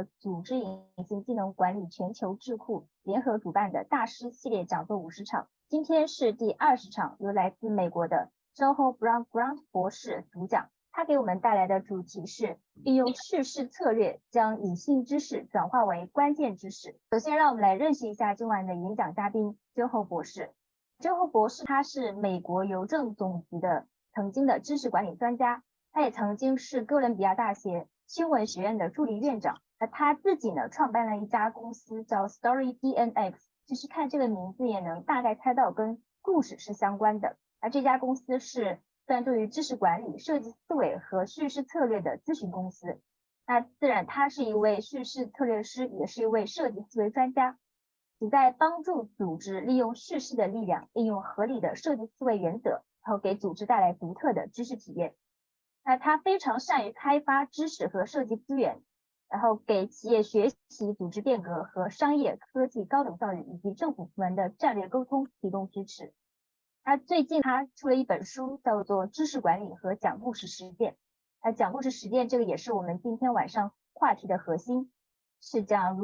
组织隐性技能管理全球智库联合主办的大师系列讲座50场，今天是第20场，由来自美国的 Johel 博士主讲。他给我们带来的主题是运用叙事策略，将隐性知识转化为关键知识。首先，让我们来认识一下今晚的演讲嘉宾Johel博士。Johel博士他是美国邮政总局的曾经的知识管理专家，他也曾经是哥伦比亚大学新闻学院的助理院长。他自己呢创办了一家公司叫 StoryDNX， 就是看这个名字也能大概猜到跟故事是相关的。这家公司是专注于知识管理、设计思维和叙事策略的咨询公司。那自然他是一位叙事策略师，也是一位设计思维专家，旨在帮助组织利用叙事的力量，应用合理的设计思维原则，然后给组织带来独特的知识体验。那他非常善于开发知识和设计资源，然后给企业学习、组织变革和商业科技高等教育以及政府部门的战略沟通提供支持。最近他出了一本书，叫做《知识管理和讲故事实践》。讲故事实践这个也是我们今天晚上话题的核心，是讲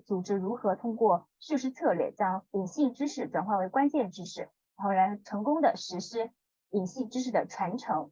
组织如何通过叙事策略将隐性知识转化为关键知识，然后来成功的实施隐性知识的传承。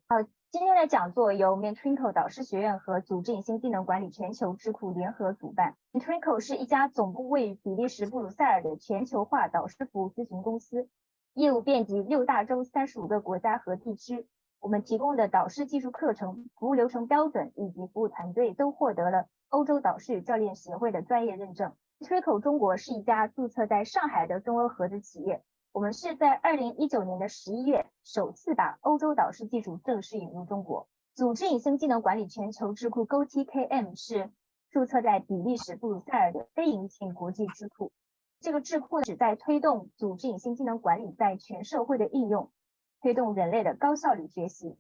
今天的讲座由 Mentrinkle 导师学院和组织隐性技能管理全球智库联合主办。Mentrinkle 是一家总部位于比利时布鲁塞尔的全球化导师服务咨询公司，业务遍及6大洲35个国家和地区。我们提供的导师技术课程、服务流程标准以及服务团队都获得了欧洲导师与教练协会的专业认证。Mentrinkle 中国是一家注册在上海的中欧合资企业。我们是在2019年的11月首次把欧洲导师技术正式引入中国。组织隐性技能管理全球智库 GO-TKM 是注册在比利时布鲁塞尔的非营性国际智库。这个智库旨在推动组织隐性技能管理在全社会的应用，推动人类的高效率学习。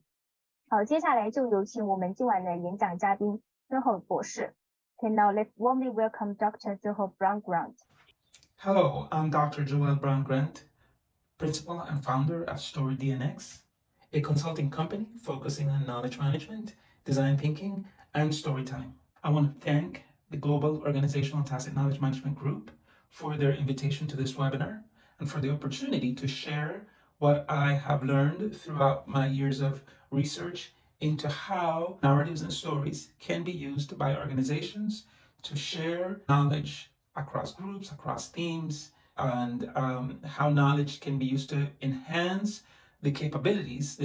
好，接下来就有请我们今晚的演讲嘉宾Johel博士。Okay, now let's warmly welcome Dr. Johel Brown-Grant. Hello, I'm Dr. Johel Brown-Grant, Principal and founder of StoryDNX, a consulting company focusing on knowledge management, design thinking, and storytelling. I want to thank the Global Organizational Tacit Knowledge Management Group for their invitation to this webinar and for the opportunity to share what I have learned throughout my years of research into how narratives and stories can be used by organizations to share knowledge across groups, across teams, and how knowledge can be used to enhance the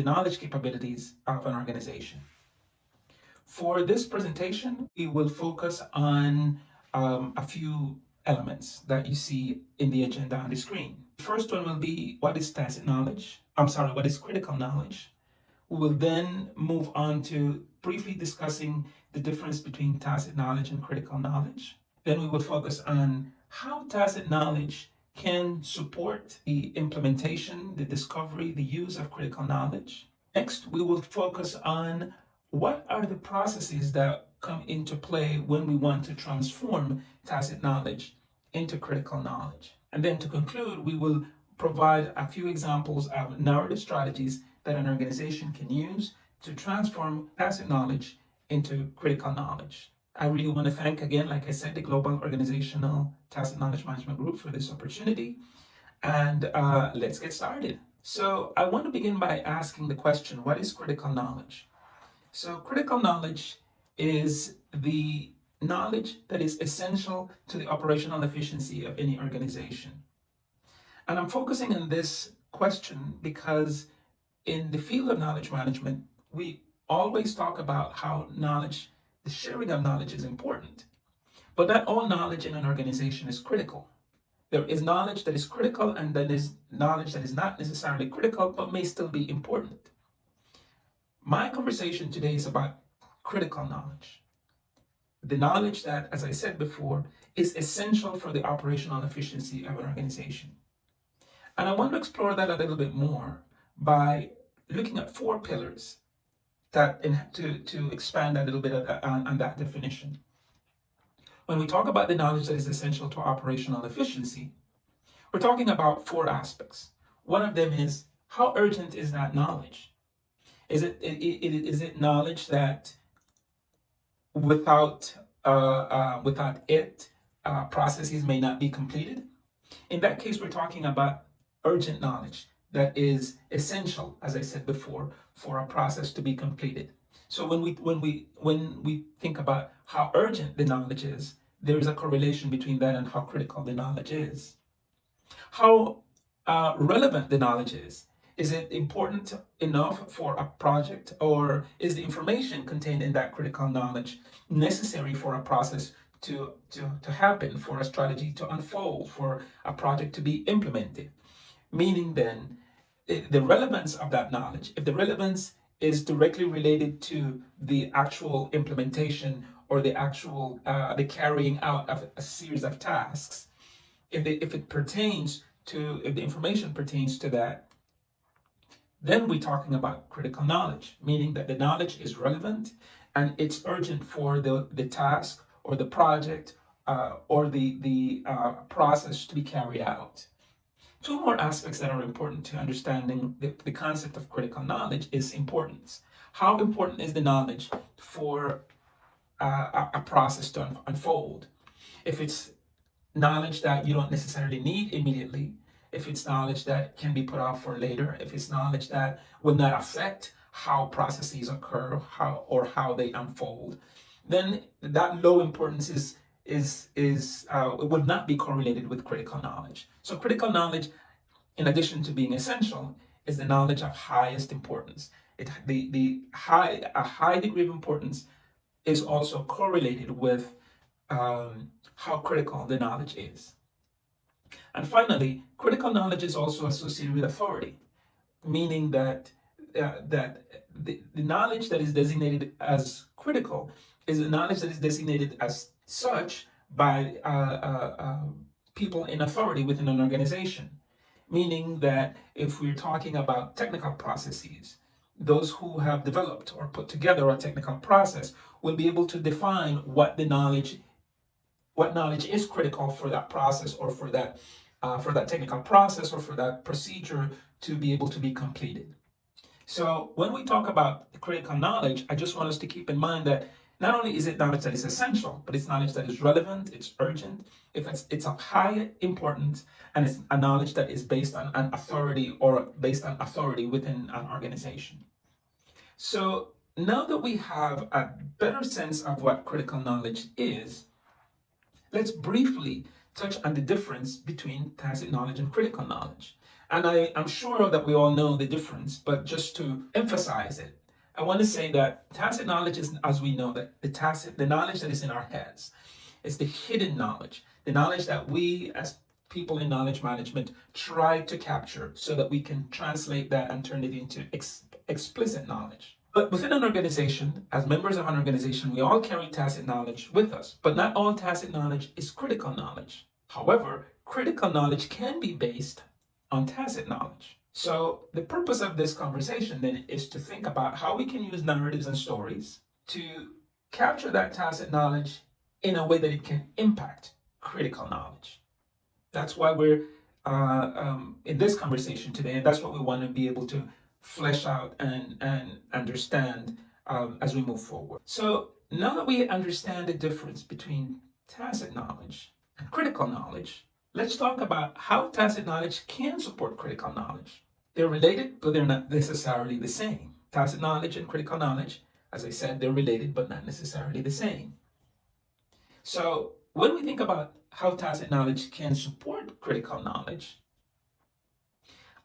knowledge capabilities of an organization. For this presentation, we will focus on a few elements that you see in the agenda on the screen. The first one will be what is critical knowledge. We will then move on to briefly discussing the difference between tacit knowledge and critical knowledge. Then we will focus on how tacit knowledge can support the implementation, the discovery, the use of critical knowledge. Next, we will focus on what are the processes that come into play when we want to transform tacit knowledge into critical knowledge. And then to conclude, we will provide a few examples of narrative strategies that an organization can use to transform tacit knowledge into critical knowledge. I really want to thank again, like I said, the Global Organizational Tacit Knowledge Management Group for this opportunity. And let's get started. So I want to begin by asking the question, what is critical knowledge? So critical knowledge is the knowledge that is essential to the operational efficiency of any organization. And I'm focusing on this question because in the field of knowledge management, we always talk about how the sharing of knowledge is important. But not all knowledge in an organization is critical. There is knowledge that is critical and there is knowledge that is not necessarily critical, but may still be important. My conversation today is about critical knowledge. The knowledge that, as I said before, is essential for the operational efficiency of an organization. And I want to explore that a little bit more by looking at 4 pillars to expand a little bit on that definition. When we talk about the knowledge that is essential to operational efficiency, we're talking about 4 aspects. One of them is, how urgent is that knowledge? Is it knowledge that without without it, processes may not be completed. In that case, we're talking about urgent knowledge that is essential, as I said before, for a process to be completed. So when we think about how urgent the knowledge is, there is a correlation between that and how critical the knowledge is. How relevant the knowledge is. Is it important enough for a project, or is the information contained in that critical knowledge necessary for a process to happen, for a strategy to unfold, for a project to be implemented? Meaning then, the relevance of that knowledge, if the relevance is directly related to the actual implementation or the actual the carrying out of a series of tasks, if the information pertains to that, then we're talking about critical knowledge, meaning that the knowledge is relevant and it's urgent for the task or the project or the process to be carried out. Two more aspects that are important to understanding the concept of critical knowledge is importance. How important is the knowledge for a process to unfold? If it's knowledge that you don't necessarily need immediately, if it's knowledge that can be put off for later, if it's knowledge that will not affect how processes occur, how they unfold, then that low importance it would not be correlated with critical knowledge. So critical knowledge, in addition to being essential, is the knowledge of highest importance. A high degree of importance is also correlated with how critical the knowledge is. And finally, critical knowledge is also associated with authority, meaning that the knowledge that is designated as critical is the knowledge that is designated as such by people in authority within an organization. Meaning that if we're talking about technical processes, those who have developed or put together a technical process will be able to define what knowledge is critical for that process or for that technical process or for that procedure to be able to be completed. So when we talk about critical knowledge, I just want us to keep in mind that not only is it knowledge that is essential, but it's knowledge that is relevant, it's urgent, if it's of high importance, and it's a knowledge that is based on an authority or based on authority within an organization. So now that we have a better sense of what critical knowledge is, let's briefly touch on the difference between tacit knowledge and critical knowledge. And I'm sure that we all know the difference, but just to emphasize it, I want to say that tacit knowledge is, as we know, that the knowledge that is in our heads. It's the hidden knowledge, the knowledge that we as people in knowledge management try to capture so that we can translate that and turn it into explicit knowledge. But within an organization, as members of an organization, we all carry tacit knowledge with us, but not all tacit knowledge is critical knowledge. However, critical knowledge can be based on tacit knowledge. So the purpose of this conversation then is to think about how we can use narratives and stories to capture that tacit knowledge in a way that it can impact critical knowledge. That's why we're in this conversation today, and that's what we want to be able to flesh out and understand as we move forward. So now that we understand the difference between tacit knowledge and critical knowledge, let's talk about how tacit knowledge can support critical knowledge. They're related, but they're not necessarily the same. Tacit knowledge and critical knowledge, as I said, they're related, but not necessarily the same. So when we think about how tacit knowledge can support critical knowledge,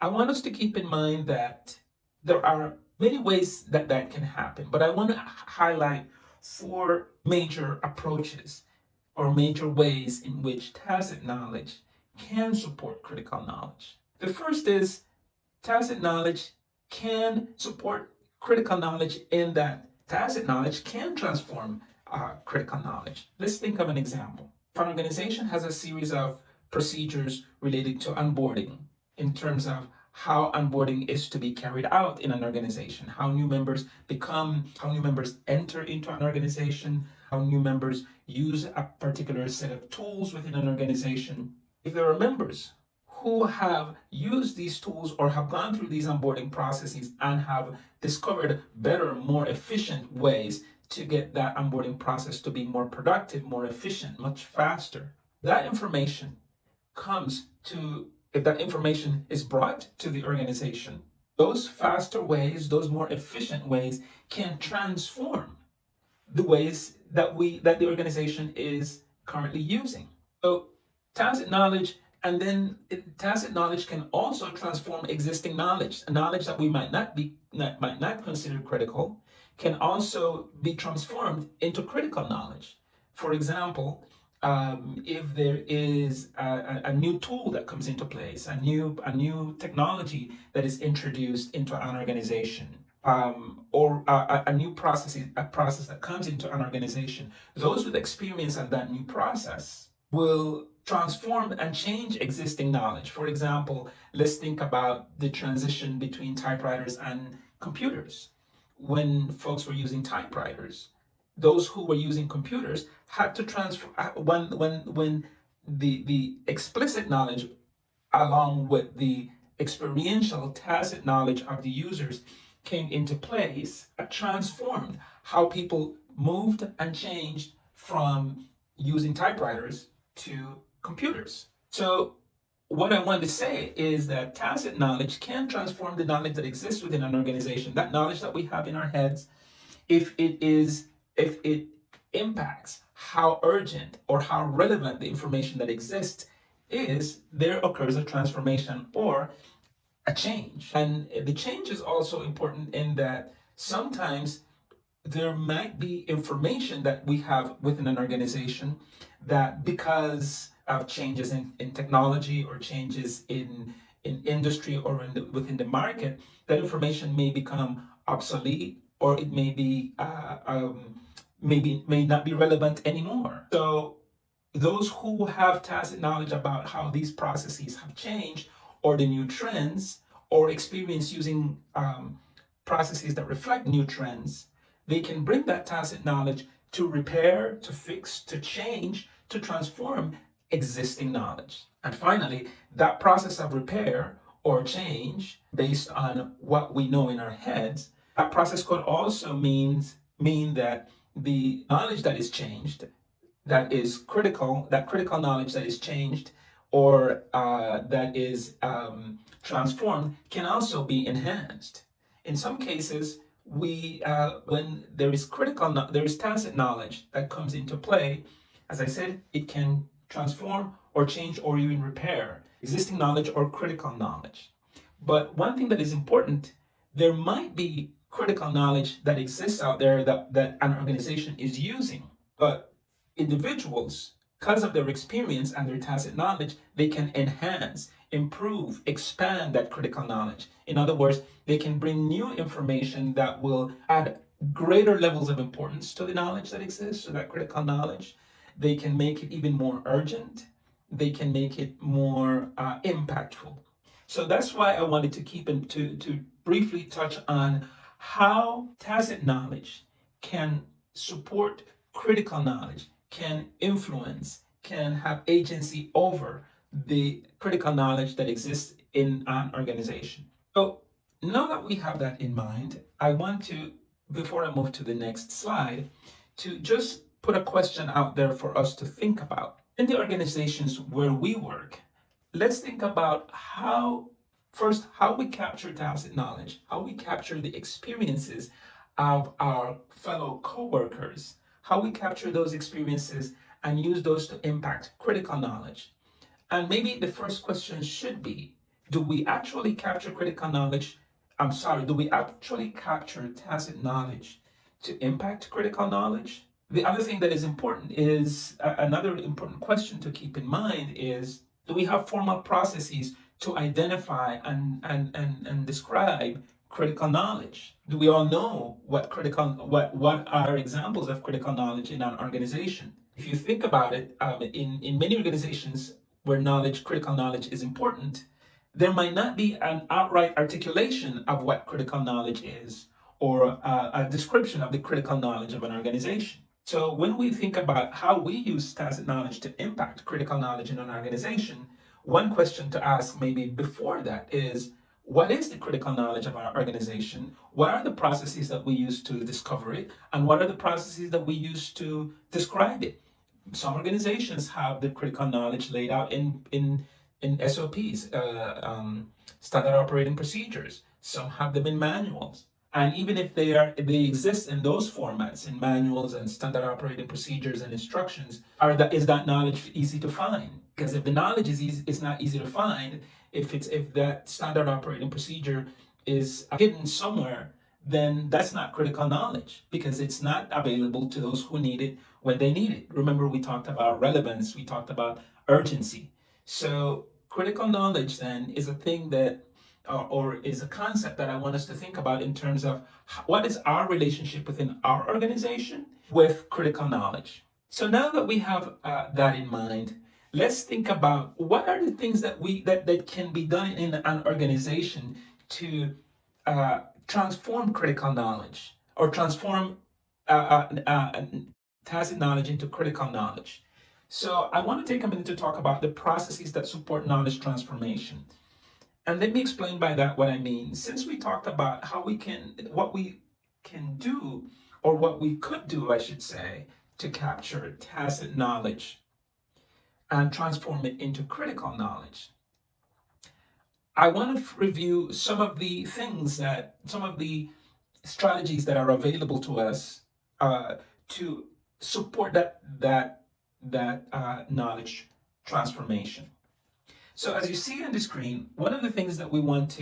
I want us to keep in mind that there are many ways that can happen, but I want to highlight 4 major approaches or major ways in which tacit knowledge can support critical knowledge. The first is tacit knowledge can support critical knowledge in that tacit knowledge can transform critical knowledge. Let's think of an example. If an organization has a series of procedures related to onboarding in terms of how onboarding is to be carried out in an organization, how new members enter into an organization, how new members use a particular set of tools within an organization. If there are members who have used these tools or have gone through these onboarding processes and have discovered better, more efficient ways to get that onboarding process to be more productive, more efficient, much faster. That information if that information is brought to the organization, those faster ways, those more efficient ways can transform the ways that the organization is currently using. So tacit knowledge, and then tacit knowledge can also transform existing knowledge that we might not consider critical, can also be transformed into critical knowledge. For example, if there is a new tool that comes into place, a new technology that is introduced into an organization, or a new process that comes into an organization, those with experience on that new process will transform and change existing knowledge. For example, let's think about the transition between typewriters and computers. When folks were using typewriters, those who were using computers had to transfer when the explicit knowledge along with the experiential tacit knowledge of the users came into place, transformed how people moved and changed from using typewriters to computers. So what I want to say is that tacit knowledge can transform the knowledge that exists within an organization, that knowledge that we have in our heads, if it impacts how urgent or how relevant the information that exists is, there occurs a transformation or a change. And the change is also important in that sometimes there might be information that we have within an organization that, because of changes in technology or changes in industry or within the market, that information may become obsolete, or it may be may not be relevant anymore. So those who have tacit knowledge about how these processes have changed, or the new trends, or experience using processes that reflect new trends, they can bring that tacit knowledge to repair, to fix, to change, to transform existing knowledge. And finally, that process of repair or change based on what we know in our heads, that process could also mean that the knowledge that is changed, that is critical, that critical knowledge that is changed or that is transformed, can also be enhanced. In some cases, when there is tacit knowledge that comes into play, as I said, it can transform or change or even repair existing knowledge or critical knowledge. But one thing that is important, there might be critical knowledge that exists out there that an organization is using, but individuals, because of their experience and their tacit knowledge, they can enhance, improve, expand that critical knowledge. In other words, they can bring new information that will add greater levels of importance to the knowledge that exists, to that critical knowledge. They can make it even more urgent. They can make it more impactful. So that's why I wanted to briefly touch on how tacit knowledge can support critical knowledge, can influence, can have agency over the critical knowledge that exists in an organization. So now that we have that in mind, I want to, before I move to the next slide, to just put a question out there for us to think about. In the organizations where we work, let's think about how we capture tacit knowledge, how we capture the experiences of our fellow coworkers, how we capture those experiences and use those to impact critical knowledge. And maybe the first question should be, do we actually capture critical knowledge? Do we actually capture tacit knowledge to impact critical knowledge? The other thing that is important is another important question to keep in mind is, do we have formal processes to identify and describe critical knowledge? Do we all know what are examples of critical knowledge in an organization? If you think about it, in many organizations where critical knowledge is important, there might not be an outright articulation of what critical knowledge is, or a description of the critical knowledge of an organization. So when we think about how we use tacit knowledge to impact critical knowledge in an organization, one question to ask maybe before that is, what is the critical knowledge of our organization, what are the processes that we use to discover it, and what are the processes that we use to describe it. Some organizations have the critical knowledge laid out in SOPs, standard operating procedures. Some have them in manuals. And even if they exist in those formats, in manuals and standard operating procedures and instructions, is that knowledge easy to find? Because if the knowledge is easy, it's not easy to find. If that standard operating procedure is hidden somewhere, then that's not critical knowledge because it's not available to those who need it when they need it. Remember, we talked about relevance, we talked about urgency. So critical knowledge then is a thing that or is a concept that I want us to think about in terms of what is our relationship within our organization with critical knowledge. So now that we have that in mind, let's think about what are the things that that can be done in an organization to transform critical knowledge or transform tacit knowledge into critical knowledge. So I want to take a minute to talk about the processes that support knowledge transformation. And let me explain by that what I mean. Since we talked about what we can do, or what we could do, I should say, to capture tacit knowledge and transform it into critical knowledge, I want to review some of the strategies that are available to us to support that knowledge transformation. So as you see on the screen, one of the things that we want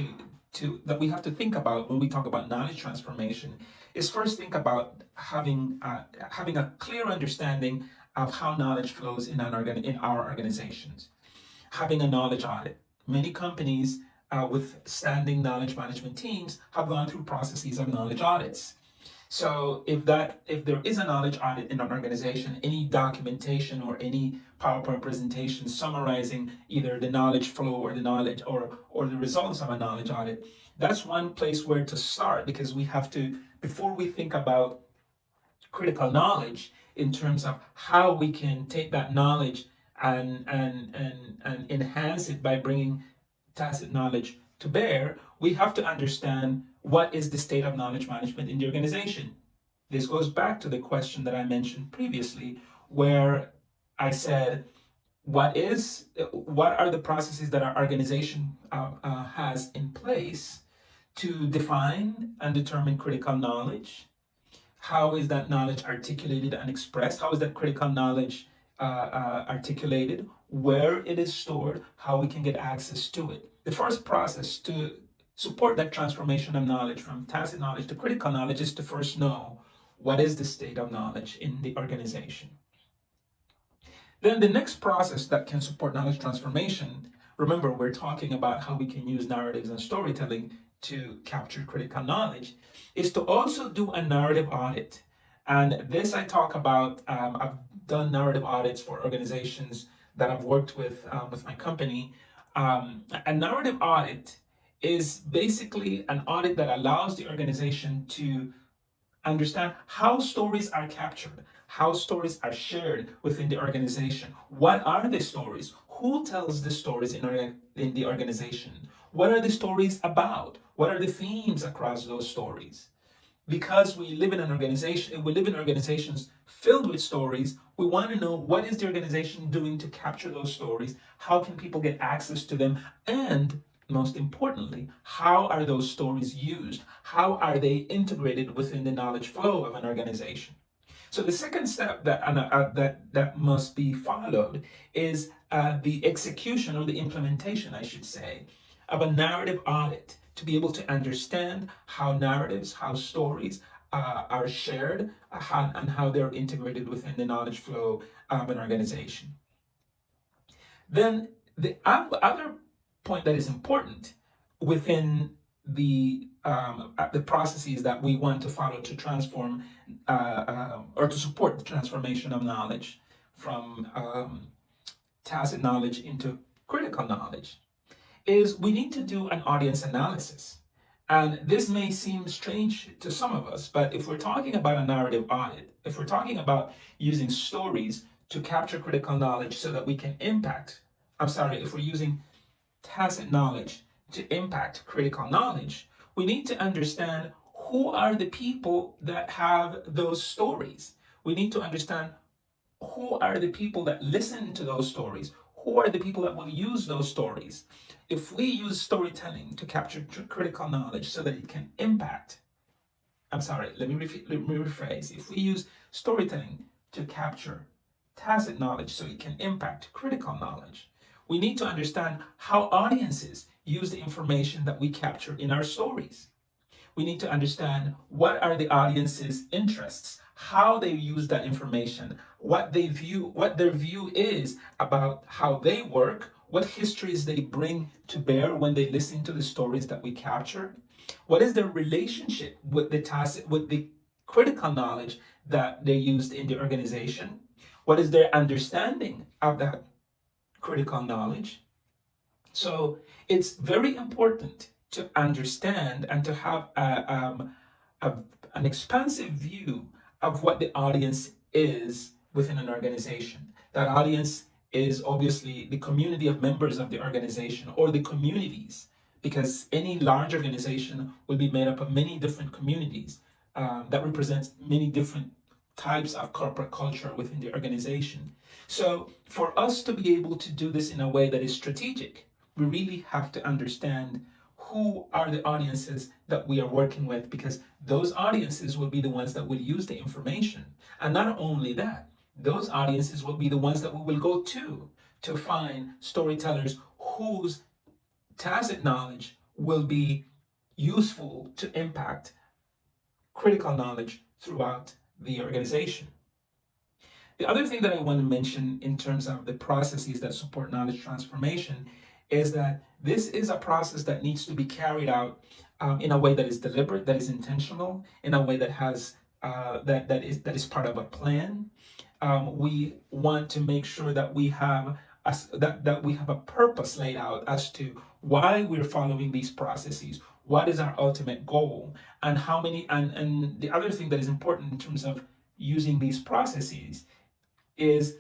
that we have to think about when we talk about knowledge transformation is first think about having a clear understanding of how knowledge flows in our organizations. Having a knowledge audit. Many companies with standing knowledge management teams have gone through processes of knowledge audits. So if there is a knowledge audit in an organization, any documentation or any PowerPoint presentation summarizing either the knowledge flow or the knowledge or the results of a knowledge audit, that's one place where to start, because we have to, before we think about critical knowledge in terms of how we can take that knowledge and enhance it by bringing tacit knowledge to bear, we have to understand what is the state of knowledge management in the organization. This goes back to the question that I mentioned previously, where I said, what are the processes that our organization has in place to define and determine critical knowledge? How is that knowledge articulated and expressed? How is that critical knowledge articulated? Where it is stored? How we can get access to it? The first process to support that transformation of knowledge from tacit knowledge to critical knowledge is to first know what is the state of knowledge in the organization. Then the next process that can support knowledge transformation, remember, we're talking about how we can use narratives and storytelling to capture critical knowledge, is to also do a narrative audit. And this I talk about, I've done narrative audits for organizations that I've worked with my company. A narrative audit is basically an audit that allows the organization to understand how stories are captured, how stories are shared within the organization. What are the stories? Who tells the stories in the organization? What are the stories about? What are the themes across those stories? Because we live in organizations filled with stories, we want to know what is the organization doing to capture those stories, how can people get access to them, and most importantly, how are those stories used? How are they integrated within the knowledge flow of an organization? So the second step that must be followed is the execution, or the implementation, I should say, of a narrative audit, to be able to understand how narratives, how stories are shared, and how they're integrated within the knowledge flow of an organization. Then the other point that is important within the processes that we want to follow to transform or to support the transformation of knowledge from tacit knowledge into critical knowledge is we need to do an audience analysis. And this may seem strange to some of us, but if we're talking about a narrative audit, if we're talking about using stories to capture critical knowledge so that we can if we're using tacit knowledge to impact critical knowledge, we need to understand who are the people that have those stories. We need to understand who are the people that listen to those stories, who are the people that will use those stories. If we use storytelling to capture critical knowledge so that it can impact, let me rephrase. If we use storytelling to capture tacit knowledge so it can impact critical knowledge, we need to understand how audiences use the information that we capture in our stories. We need to understand what are the audience's interests, how they use that information, what their view is about how they work, what histories they bring to bear when they listen to the stories that we capture. What is their relationship with the critical knowledge that they used in the organization? What is their understanding of that critical knowledge? So it's very important to understand and to have an expansive view of what the audience is within an organization. That audience is obviously the community of members of the organization or the communities, because any large organization will be made up of many different communities that represents many different types of corporate culture within the organization. So for us to be able to do this in a way that is strategic, we really have to understand who are the audiences that we are working with, because those audiences will be the ones that will use the information. And not only that, those audiences will be the ones that we will go to find storytellers whose tacit knowledge will be useful to impact critical knowledge throughout the organization. The other thing that I want to mention in terms of the processes that support knowledge transformation is that this is a process that needs to be carried out in a way that is deliberate, that is intentional, in a way that has that is part of a plan. We want to make sure that we have that we have a purpose laid out as to why we're following these processes, what is our ultimate goal, and how many. And the other thing that is important in terms of using these processes is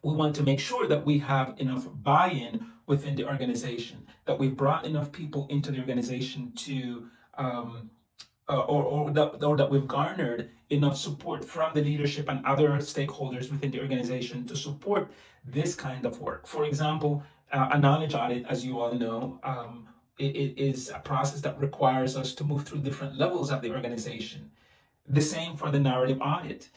we want to make sure that we have enough buy-in within the organization, that we've brought enough people into the organization to or that we've garnered enough support from the leadership and other stakeholders within the organization to support this kind of work. For example, a knowledge audit, as you all know, it is a process that requires us to move through different levels of the organization. The same for the narrative audit.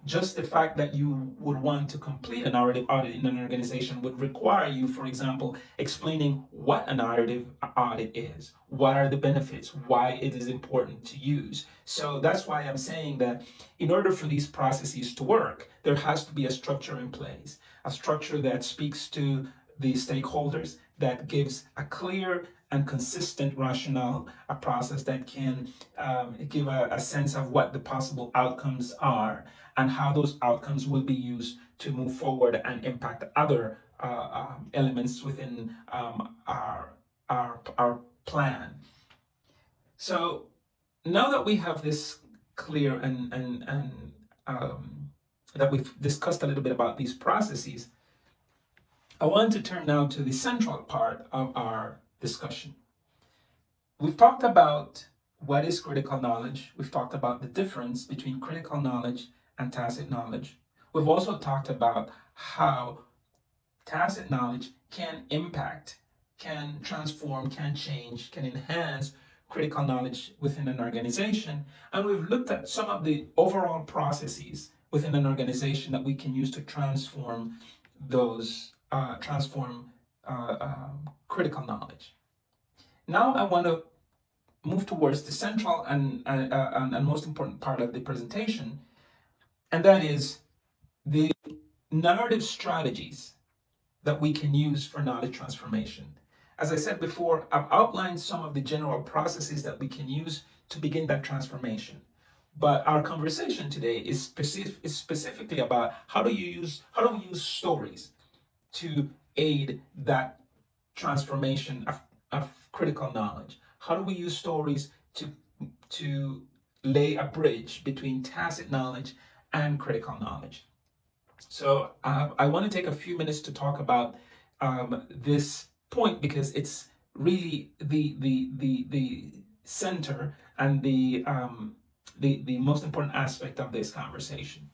Just the fact that you would want to complete a narrative audit in an organization would require you, for example, explaining what a narrative audit is, what are the benefits, why it is important to use. So that's why I'm saying that in order for these processes to work, there has to be a structure in place, a structure that speaks to the stakeholders, that gives a clear and consistent rationale, a process that can give a sense of what the possible outcomes are and how those outcomes will be used to move forward and impact other elements within our plan. So now that we have this clear and that we've discussed a little bit about these processes, I want to turn now to the central part of our discussion. We've talked about what is critical knowledge. We've talked about the difference between critical knowledge and tacit knowledge. We've also talked about how tacit knowledge can impact, can transform, can change, can enhance critical knowledge within an organization. And we've looked at some of the overall processes within an organization that we can use to transform those critical knowledge. Now I want to move towards the central and most important part of the presentation, and that is the narrative strategies that we can use for knowledge transformation. As I said before, I've outlined some of the general processes that we can use to begin that transformation. But our conversation today is specifically about how do we use stories to aid that transformation of critical knowledge. How do we use stories to lay a bridge between tacit knowledge and critical knowledge? So I want to take a few minutes to talk about this point because it's really the center and the most important aspect of this conversation.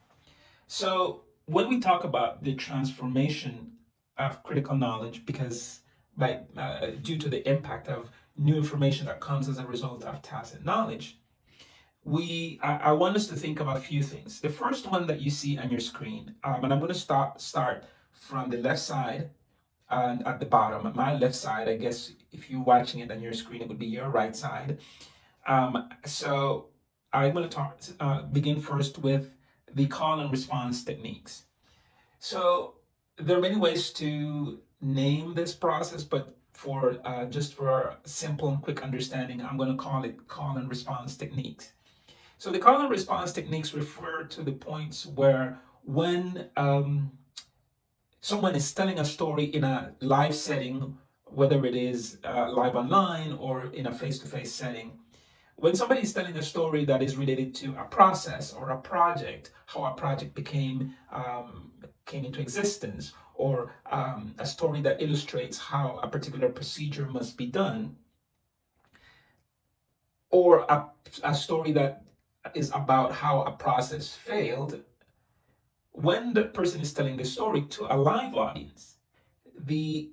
So when we talk about the transformation of critical knowledge, because due to the impact of new information that comes as a result of tacit knowledge, I want us to think of a few things. The first one that you see on your screen, and I'm going to start from the left side and at the bottom. At my left side, I guess if you're watching it on your screen, it would be your right side. So I'm going to begin first with the call and response techniques. So there are many ways to name this process, but for just for simple and quick understanding, I'm going to call it call and response techniques. So the call and response techniques refer to the points where when someone is telling a story in a live setting, whether it is live online or in a face-to-face setting, when somebody is telling a story that is related to a process or a project, how a project came into existence, or a story that illustrates how a particular procedure must be done, or a story that is about how a process failed, when the person is telling the story to a live audience, the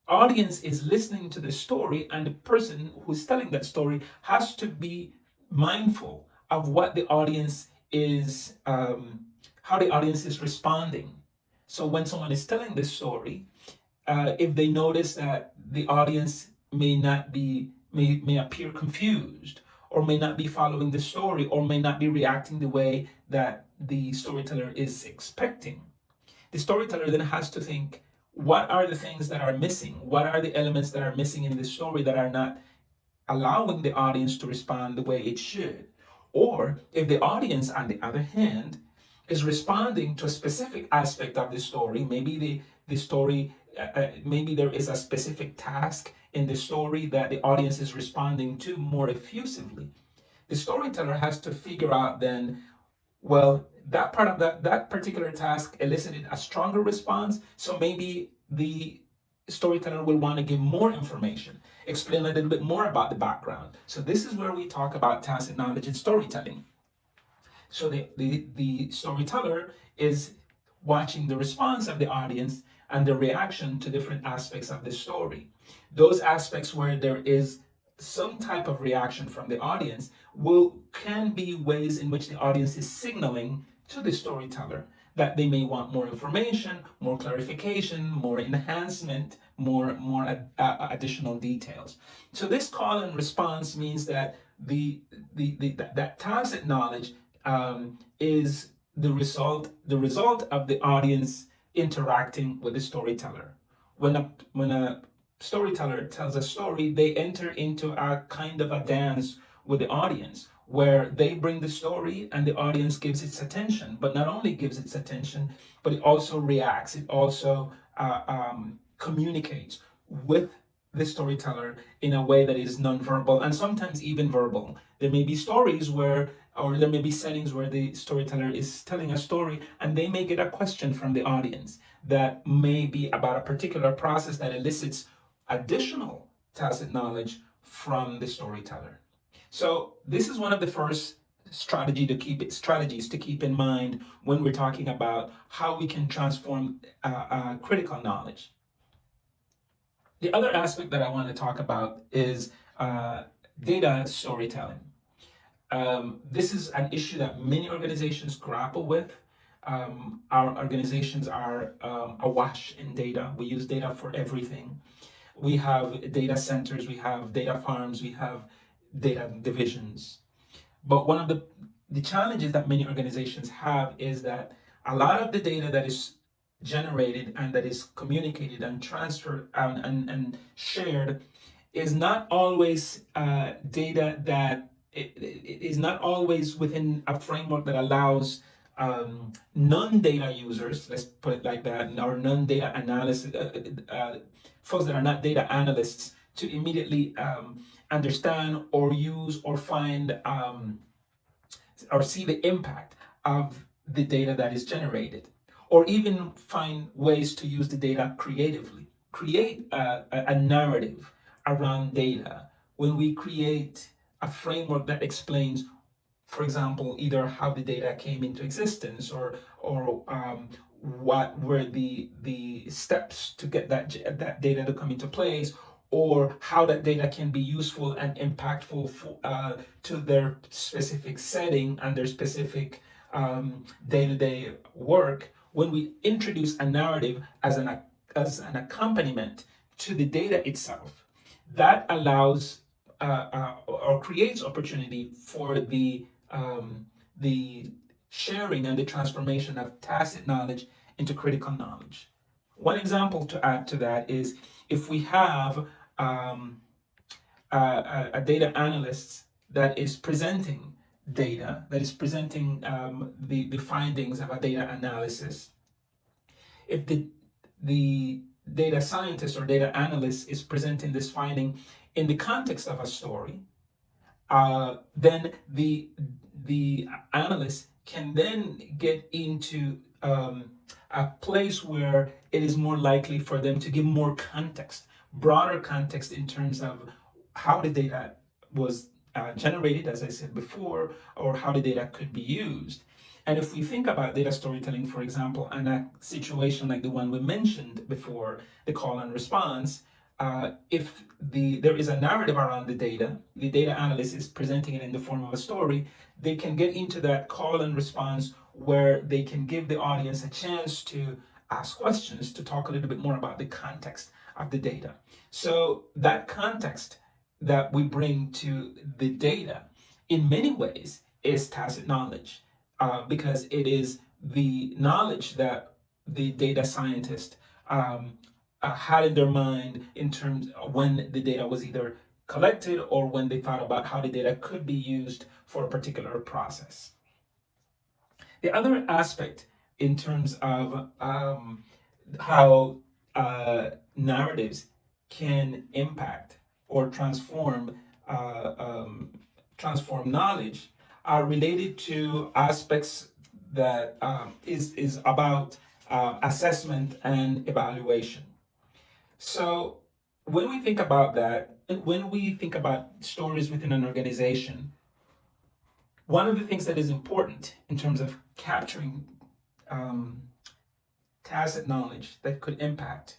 audience is listening to the story, and the person who's telling that story has to be mindful of what the audience is, how the audience is responding. So when someone is telling this story, if they notice that the audience may appear confused, or may not be following the story, or may not be reacting the way that the storyteller is expecting, the storyteller then has to think, what are the things that are missing? What are the elements that are missing in the story that are not allowing the audience to respond the way it should? Or if the audience, on the other hand, is responding to a specific aspect of the story, maybe the story, maybe there is a specific task in the story that the audience is responding to more effusively, the storyteller has to figure out then, well, that part of that particular task elicited a stronger response, so maybe the storyteller will want to give more information, explain a little bit more about the background. So this is where we talk about tacit knowledge and storytelling. So the storyteller is watching the response of the audience and the reaction to different aspects of the story. Those aspects where there is some type of reaction from the audience can be ways in which the audience is signaling to the storyteller that they may want more information, more clarification, more enhancement, more additional details. So this call and response means that that tacit knowledge is the result of the audience interacting with the storyteller. When a storyteller tells a story, they enter into a kind of a dance with the audience, where they bring the story and the audience gives its attention, but not only gives its attention, but it also reacts, it also communicates with the storyteller in a way that is nonverbal and sometimes even verbal. There may be stories where, or there may be settings where the storyteller is telling a story and they may get a question from the audience that may be about a particular process that elicits additional tacit knowledge from the storyteller. So this is one of the first strategies to keep in mind when we're talking about how we can transform critical knowledge. The other aspect that I want to talk about is data storytelling. This is an issue that many organizations grapple with. Our organizations are awash in data. We use data for everything. We have data centers, we have data farms, we have data divisions. But one of the challenges that many organizations have is that a lot of the data that is generated and that is communicated and transferred and shared is not always data that it is not always within a framework that allows non-data users, let's put it like that, or non-data analysis, folks that are not data analysts, to immediately understand or use or find or see the impact of the data that is generated, or even find ways to use the data creatively, create a narrative around data, when we create a framework that explains, for example, either how the data came into existence, or what were the steps to get that data to come into place, or how that data can be useful and impactful to their specific setting and their specific day-to-day work. When we introduce a narrative as an accompaniment to the data itself, that allows or creates opportunity for the sharing and the transformation of tacit knowledge into critical knowledge. One example to add to that is if we have a data analyst that is presenting data, that is presenting the findings of a data analysis. If the data scientist or data analyst is presenting this finding in the context of a story, then the analyst can then get into a place where it is more likely for them to give more context, broader context in terms of how the data was generated, as I said before, or how the data could be used. And if we think about data storytelling, for example, in a situation like the one we mentioned before, the call and response, if there is a narrative around the data analyst is presenting it in the form of a story, they can get into that call and response where they can give the audience a chance to ask questions, to talk a little bit more about the context of the data. So that context that we bring to the data in many ways is tacit knowledge, because it is the knowledge that the data scientist had in their mind in terms of when the data was either collected or when they thought about how the data could be used for a particular process. The other aspect in terms of how narratives can impact or transform knowledge are related to aspects that is about assessment and evaluation. So when we think about that, when we think about stories within an organization, one of the things that is important in terms of capturing tacit knowledge that could impact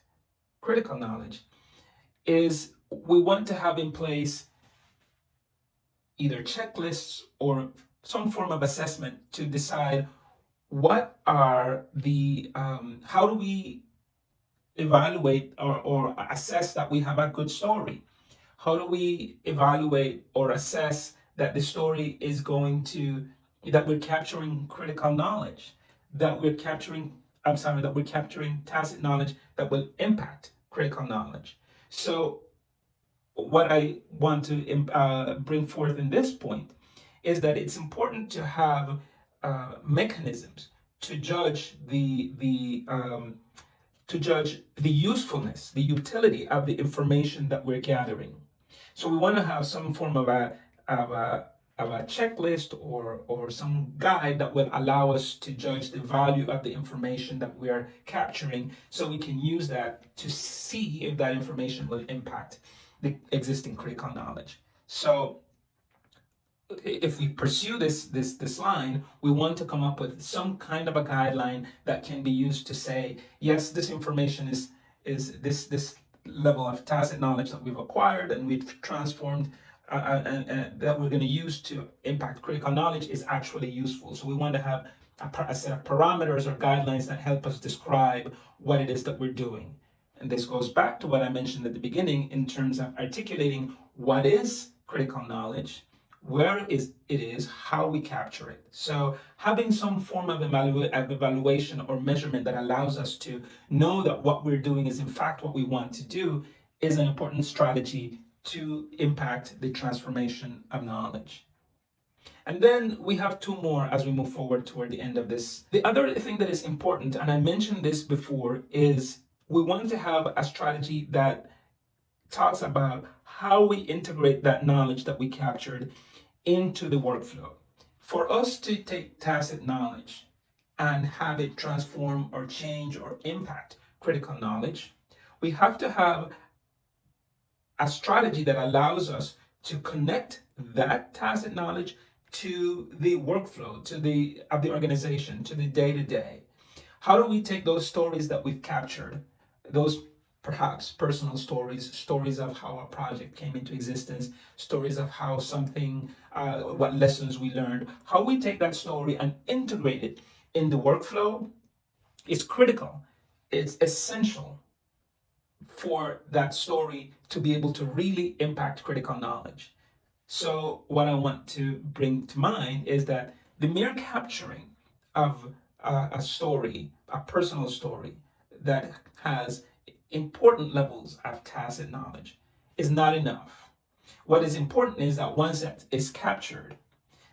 critical knowledge is we want to have in place either checklists or some form of assessment to decide what are the how do we evaluate or assess that we have a good story. How do we evaluate or assess that the story is going to, that we're capturing critical knowledge, that we're capturing tacit knowledge that will impact critical knowledge. So what I want to bring forth in this point is that it's important to have mechanisms to judge the usefulness, the utility of the information that we're gathering. So we want to have some form of a checklist or some guide that will allow us to judge the value of the information that we are capturing, so we can use that to see if that information will impact the existing critical knowledge. So if we pursue this line, we want to come up with some kind of a guideline that can be used to say, yes, this information is this level of tacit knowledge that we've acquired and we've transformed and that we're going to use to impact critical knowledge is actually useful. So we want to have a set of parameters or guidelines that help us describe what it is that we're doing. And this goes back to what I mentioned at the beginning in terms of articulating what is critical knowledge, where it is, how we capture it. So having some form of evaluation or measurement that allows us to know that what we're doing is in fact what we want to do is an important strategy to impact the transformation of knowledge. And then we have two more as we move forward toward the end of this. The other thing that is important, and I mentioned this before, is we want to have a strategy that talks about how we integrate that knowledge that we captured into the workflow. For us to take tacit knowledge and have it transform or change or impact critical knowledge, we have to have a strategy that allows us to connect that tacit knowledge to the workflow, to the of the organization, to the day-to-day. How do we take those stories that we've captured, those perhaps personal stories, stories of how a project came into existence, stories of how something, what lessons we learned, how we take that story and integrate it in the workflow is critical. It's essential for that story to be able to really impact critical knowledge. So what I want to bring to mind is that the mere capturing of a story, a personal story that has important levels of tacit knowledge is not enough. What is important is that once that is captured,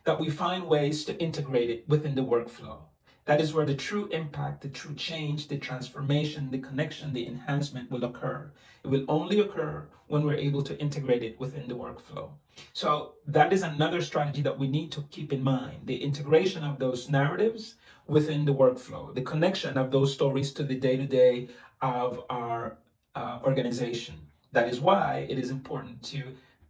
that we find ways to integrate it within the workflow. That is where the true impact, the true change, the transformation, the connection, the enhancement will occur. It will only occur when we're able to integrate it within the workflow. So that is another strategy that we need to keep in mind, the integration of those narratives within the workflow, the connection of those stories to the day-to-day of our organization. That is why it is important to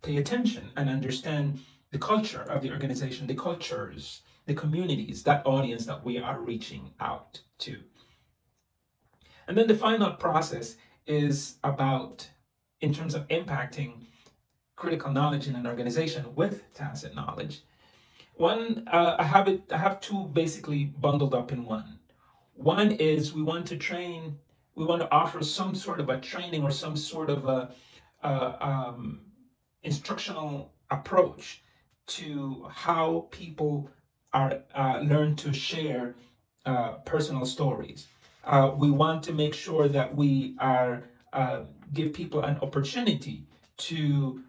pay attention and understand the culture of the organization, the cultures, the communities, that audience that we are reaching out to. And then the final process is about, in terms of impacting critical knowledge in an organization with tacit knowledge. I have two basically bundled up in one. One is we want to offer some sort of a training or some sort of a instructional approach to how people are learn to share personal stories. We want to make sure that we are give people an opportunity to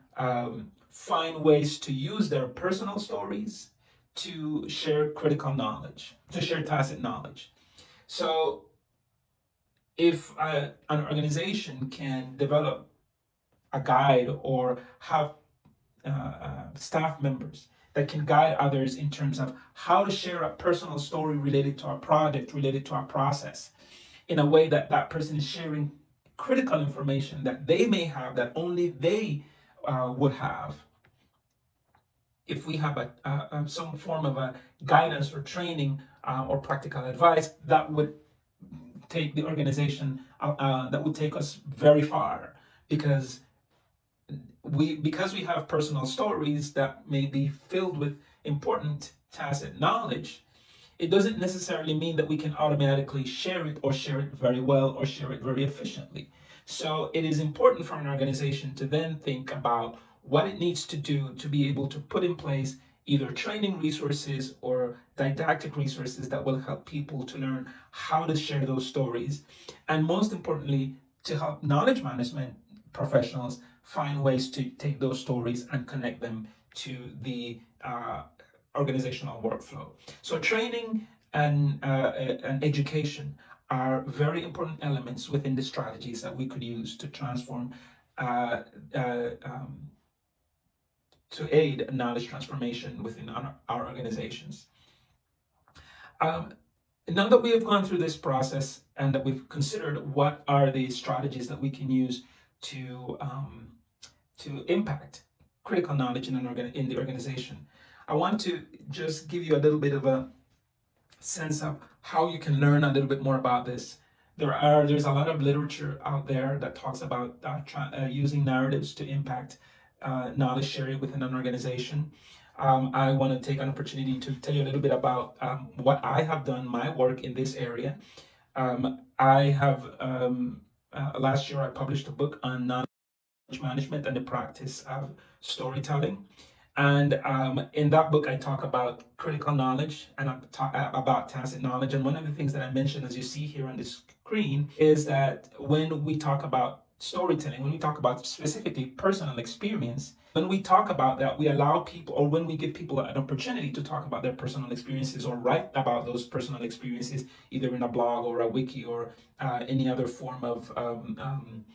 find ways to use their personal stories to share critical knowledge, to share tacit knowledge. So if an organization can develop a guide or have staff members that can guide others in terms of how to share a personal story related to a project, related to a process, in a way that that person is sharing critical information that they may have that only they would have. If we have some form of a guidance or training or practical advice, that would take the organization, that would take us very far, because we have personal stories that may be filled with important tacit knowledge, it doesn't necessarily mean that we can automatically share it or share it very well or share it very efficiently. So it is important for an organization to then think about what it needs to do to be able to put in place either training resources or didactic resources that will help people to learn how to share those stories. And most importantly, to help knowledge management professionals find ways to take those stories and connect them to the organizational workflow. So training and education are very important elements within the strategies that we could use to transform, to aid knowledge transformation within our organizations. Now that we have gone through this process and that we've considered what are the strategies that we can use to impact critical knowledge in the organization, I want to just give you a little bit of a sense of how you can learn a little bit more about this. There's a lot of literature out there that talks about using narratives to impact knowledge sharing within an organization. I want to take an opportunity to tell you a little bit about what I have done, my work in this area. I have last year I published a book on knowledge management and the practice of storytelling. And in that book, I talk about critical knowledge and about tacit knowledge. And one of the things that I mentioned, as you see here on the screen, is that when we talk about storytelling, when we talk about specifically personal experience, when we talk about that, we allow people, or when we give people an opportunity to talk about their personal experiences or write about those personal experiences, either in a blog or a wiki or any other form of,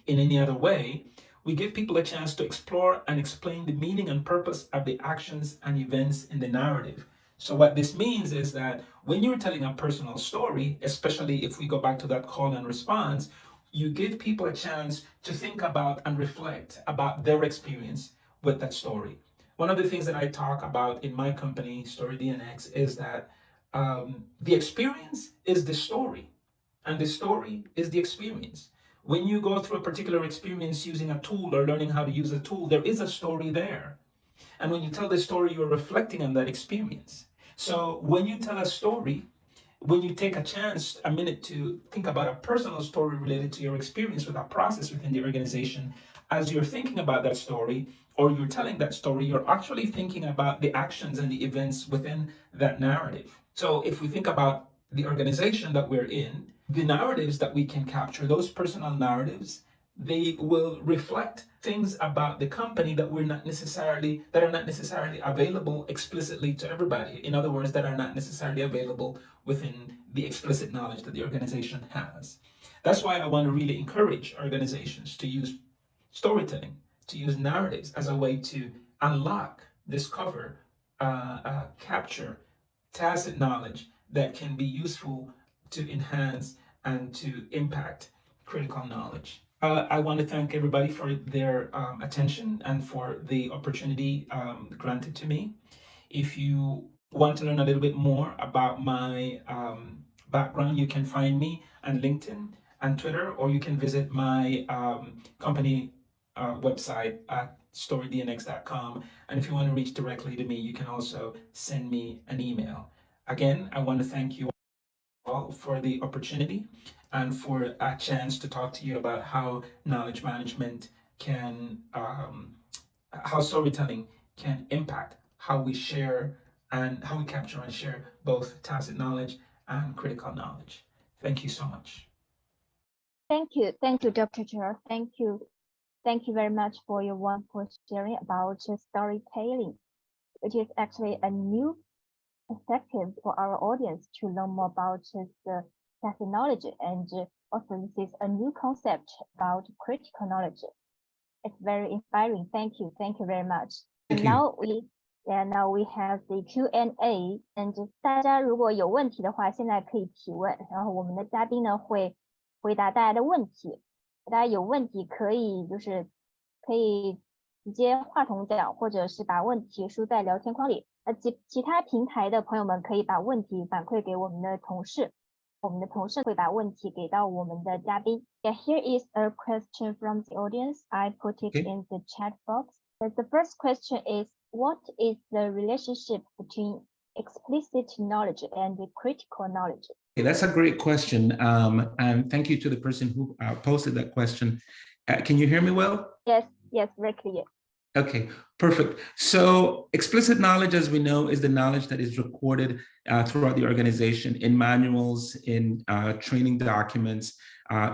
in any other way, we give people a chance to explore and explain the meaning and purpose of the actions and events in the narrative. So what this means is that when you're telling a personal story, especially if we go back to that call and response, you give people a chance to think about and reflect about their experience with that story. One of the things that I talk about in my company, Story DNX, is that the experience is the story, and the story is the experience. When you go through a particular experience using a tool or learning how to use a tool, there is a story there. And when you tell the story, you're reflecting on that experience. So when you tell a story, when you take a minute to think about a personal story related to your experience with a process within the organization, as you're thinking about that story or you're telling that story, you're actually thinking about the actions and the events within that narrative. So if we think about the organization that we're in, the narratives that we can capture, those personal narratives, they will reflect things about the company that are not necessarily available explicitly to everybody. In other words, that are not necessarily available within the explicit knowledge that the organization has. That's why I want to really encourage organizations to use storytelling, to use narratives as a way to unlock, discover, capture tacit knowledge that can be useful to enhance and to impact critical knowledge. I want to thank everybody for their attention and for the opportunity granted to me. If you want to learn a little bit more about my background, you can find me on LinkedIn and Twitter, or you can visit my company website at storydnx.com. And if you want to reach directly to me, you can also send me an email. Again, I want to thank you all for the opportunity and for a chance to talk to you about how knowledge management can, how storytelling can impact how we share and how we capture and share both tacit knowledge and critical knowledge. Thank you so much. Thank you, Dr. Johel. Thank you very much for your wonderful sharing about storytelling, which is actually a new perspective for our audience to learn more about the tacit knowledge, and also this is a new concept about critical knowledge. It's very inspiring. Thank you very much. Thank you. Now we have the Q&A, and 大家如果有问题的话，现在可以提问，然后我们的嘉宾呢会回答大家的问题。大家有问题可以直接话筒讲，或者是把问题输在聊天框里。其他平台的朋友们可以把问题反馈给我们的同事，我们的同事会把问题给到我们的嘉宾。Here is a question from the audience. I put it in the chat box. The first question is, what is the relationship between explicit knowledge and critical knowledge? Okay, that's a great question. And thank you to the person who posted that question. Can you hear me well? Yes, very clear. Okay, perfect. So explicit knowledge, as we know, is the knowledge that is recorded throughout the organization in manuals, in training documents,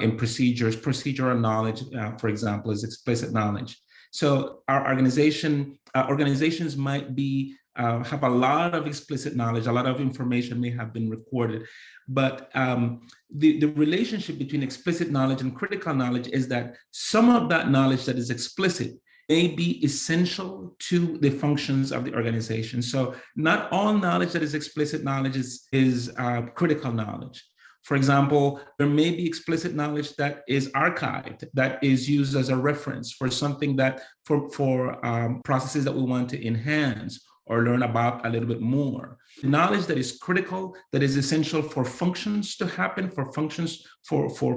in procedures. Procedural knowledge, for example, is explicit knowledge. So our organizations might be have a lot of explicit knowledge, a lot of information may have been recorded, but the relationship between explicit knowledge and critical knowledge is that some of that knowledge that is explicit may be essential to the functions of the organization. So not all knowledge that is explicit knowledge is critical knowledge. For example, there may be explicit knowledge that is archived, that is used as a reference for something that for processes that we want to enhance or learn about a little bit more. Knowledge that is critical, that is essential for functions to happen, for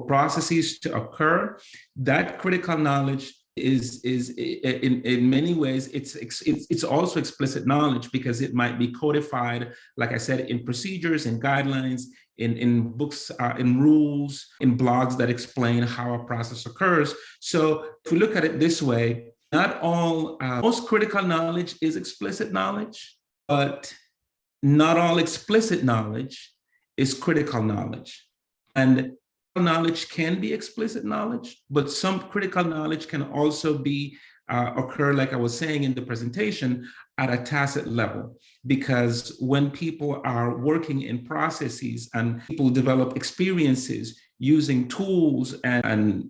processes to occur, that critical knowledge is in many ways it's also explicit knowledge, because it might be codified, like I said, in procedures, in guidelines, in books, in rules, in blogs that explain how a process occurs. So if we look at it this way, not all most critical knowledge is explicit knowledge, but not all explicit knowledge is critical knowledge. And knowledge can be explicit knowledge, but some critical knowledge can also be occur, like I was saying in the presentation, at a tacit level. Because when people are working in processes and people develop experiences using tools and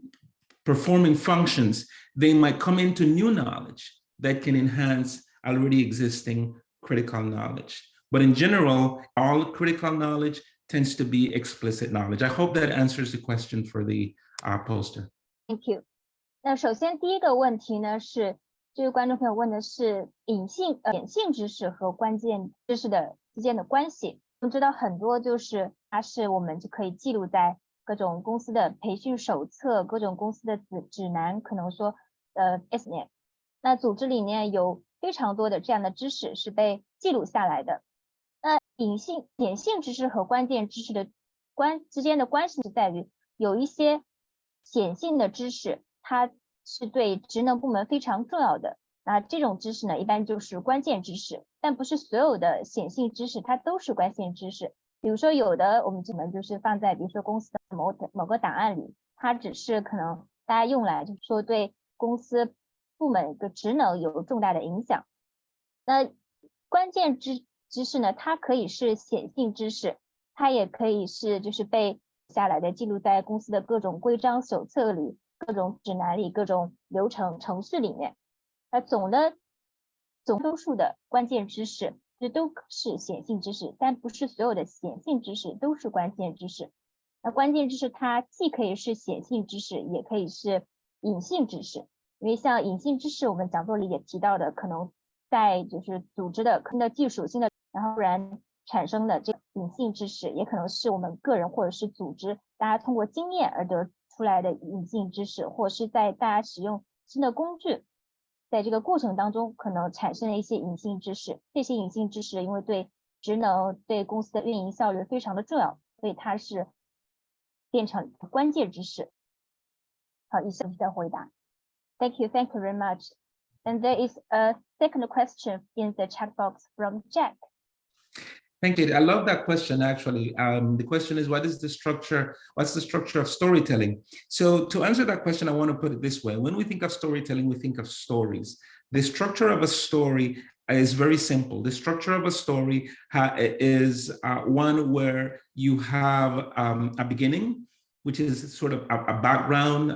performing functions, they might come into new knowledge that can enhance already existing critical knowledge. But in general, all critical knowledge tends to be explicit knowledge. I hope that answers the question for the poster. Thank you. 那首先第一个问题呢是，这位观众朋友问的是显性知识和关键知识之间的关系。我们知道很多就是它是我们就可以记录在各种公司的培训手册、各种公司的指南，可能说SNM。那组织里面有非常多的这样的知识是被记录下来的。那显性知识和关键知识之间的关系是在于，有一些显性的知识它是对职能部门非常重要的，那这种知识呢一般就是关键知识，但不是所有的显性知识它都是关键知识。比如说有的我们就是放在比如说公司的某个档案里，它只是可能大家用来就是说对公司部门的职能有重大的影响。那关键知识呢，它可以是显性知识，它也可以是就是被下来的记录在公司的各种规章手册里、各种指南里、各种流程程序里面。那总多数的关键知识这都是显性知识，但不是所有的显性知识都是关键知识。那关键知识它既可以是显性知识，也可以是隐性知识。因为像隐性知识，我们讲座里也提到的，可能在就是组织的技术性的，然后产生的这个隐性知识，也可能是我们个人或者是组织大家通过经验而得出来的隐性知识，或是在大家使用新的工具，在这个过程当中可能产生了一些隐性知识。这些隐性知识因为对职能、对公司的运营效率非常的重要，所以它是变成关键知识。好，以上的回答。Thank you very much. And there is a second question in the chat box from Jack. Thank you. I love that question, actually. The question is, what's the structure of storytelling? So to answer that question, I want to put it this way. When we think of storytelling, we think of stories. The structure of a story is very simple. The structure of a story is one where you have a beginning, which is sort of a background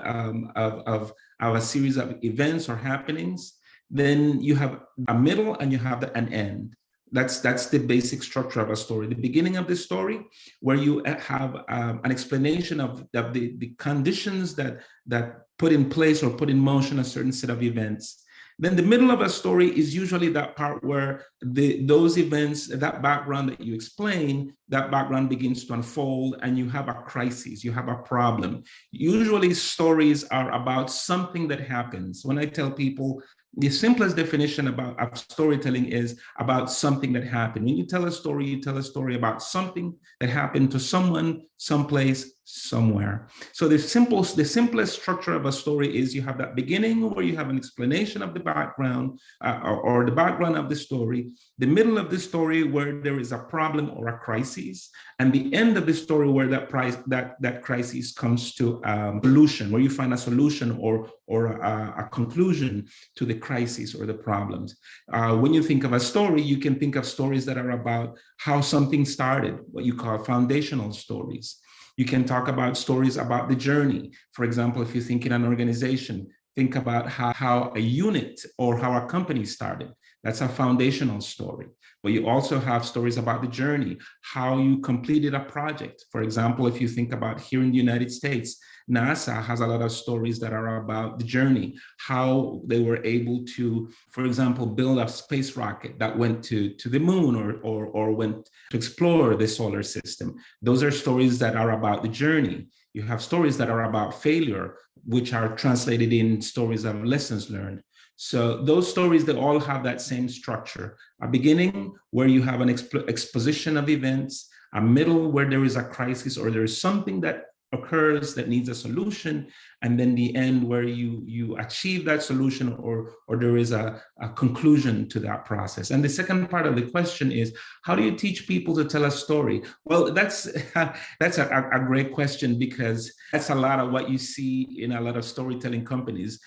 of a series of events or happenings. Then you have a middle and you have an end. That's the basic structure of a story. The beginning of the story, where you have an explanation of the conditions that put in place or put in motion a certain set of events. Then the middle of a story is usually that part where those events, that background that you explain, that background begins to unfold and you have a crisis, you have a problem. Usually stories are about something that happens. When I tell people, the simplest definition of storytelling is about something that happened. When you tell a story, you tell a story about something that happened to someone, someplace, somewhere. So the simplest structure of a story is you have that beginning where you have an explanation of the background or the background of the story, the middle of the story where there is a problem or a crisis, and the end of the story where that crisis comes to a solution, where you find a solution or a conclusion to the crisis or the problems. When you think of a story, you can think of stories that are about how something started, what you call foundational stories. You can talk about stories about the journey. For example, if you think in an organization, think about how a unit or how a company started. That's a foundational story. But you also have stories about the journey, how you completed a project. For example, if you think about here in the United States, NASA has a lot of stories that are about the journey, how they were able to, for example, build a space rocket that went to the moon or went to explore the solar system. Those are stories that are about the journey. You have stories that are about failure, which are translated in stories of lessons learned. So those stories, they all have that same structure. A beginning where you have an exposition of events, a middle where there is a crisis or there is something that occurs that needs a solution, and then the end where you achieve that solution or there is a conclusion to that process. And the second part of the question is, how do you teach people to tell a story? Well, that's a great question, because that's a lot of what you see in a lot of storytelling companies.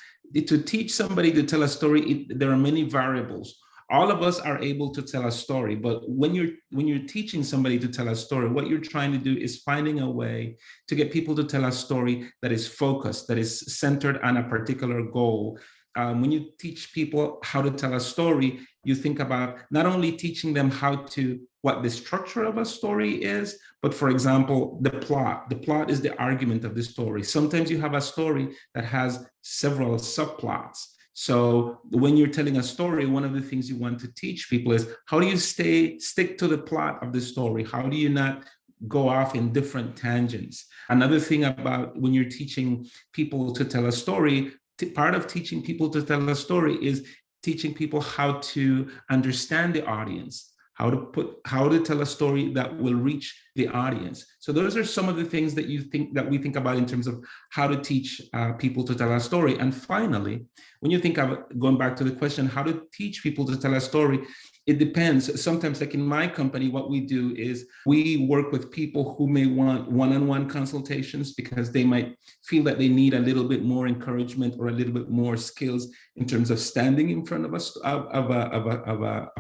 To teach somebody to tell a story, there are many variables. All of us are able to tell a story, but when you're teaching somebody to tell a story, what you're trying to do is finding a way to get people to tell a story that is focused, that is centered on a particular goal. When you teach people how to tell a story, you think about not only teaching them how to what the structure of a story is, but for example, the plot is the argument of the story. Sometimes you have a story that has several subplots. So when you're telling a story, one of the things you want to teach people is how do you stick to the plot of the story? How do you not go off in different tangents? Another thing about when you're teaching people to tell a story, part of teaching people to tell a story is teaching people how to understand the audience, how to tell a story that will reach the audience. So those are some of the things that we think about in terms of how to teach people to tell a story. And finally, when you think of going back to the question, how to teach people to tell a story, it depends. Sometimes, like in my company, what we do is we work with people who may want one-on-one consultations because they might feel that they need a little bit more encouragement or a little bit more skills in terms of standing in front of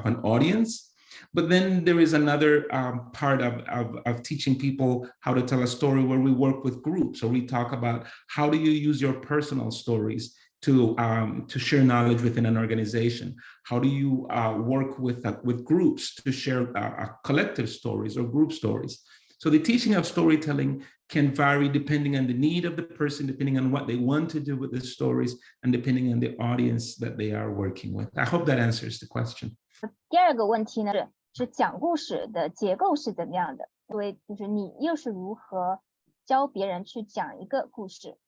an audience. But then there is another part of teaching people how to tell a story where we work with groups, or we talk about how do you use your personal stories to share knowledge within an organization? How do you work with groups to share collective stories or group stories? So the teaching of storytelling can vary depending on the need of the person, depending on what they want to do with the stories, and depending on the audience that they are working with. I hope that answers the question. 第二个问题呢是讲故事的结构是怎么样的？因为就是你又是如何教别人去讲一个故事？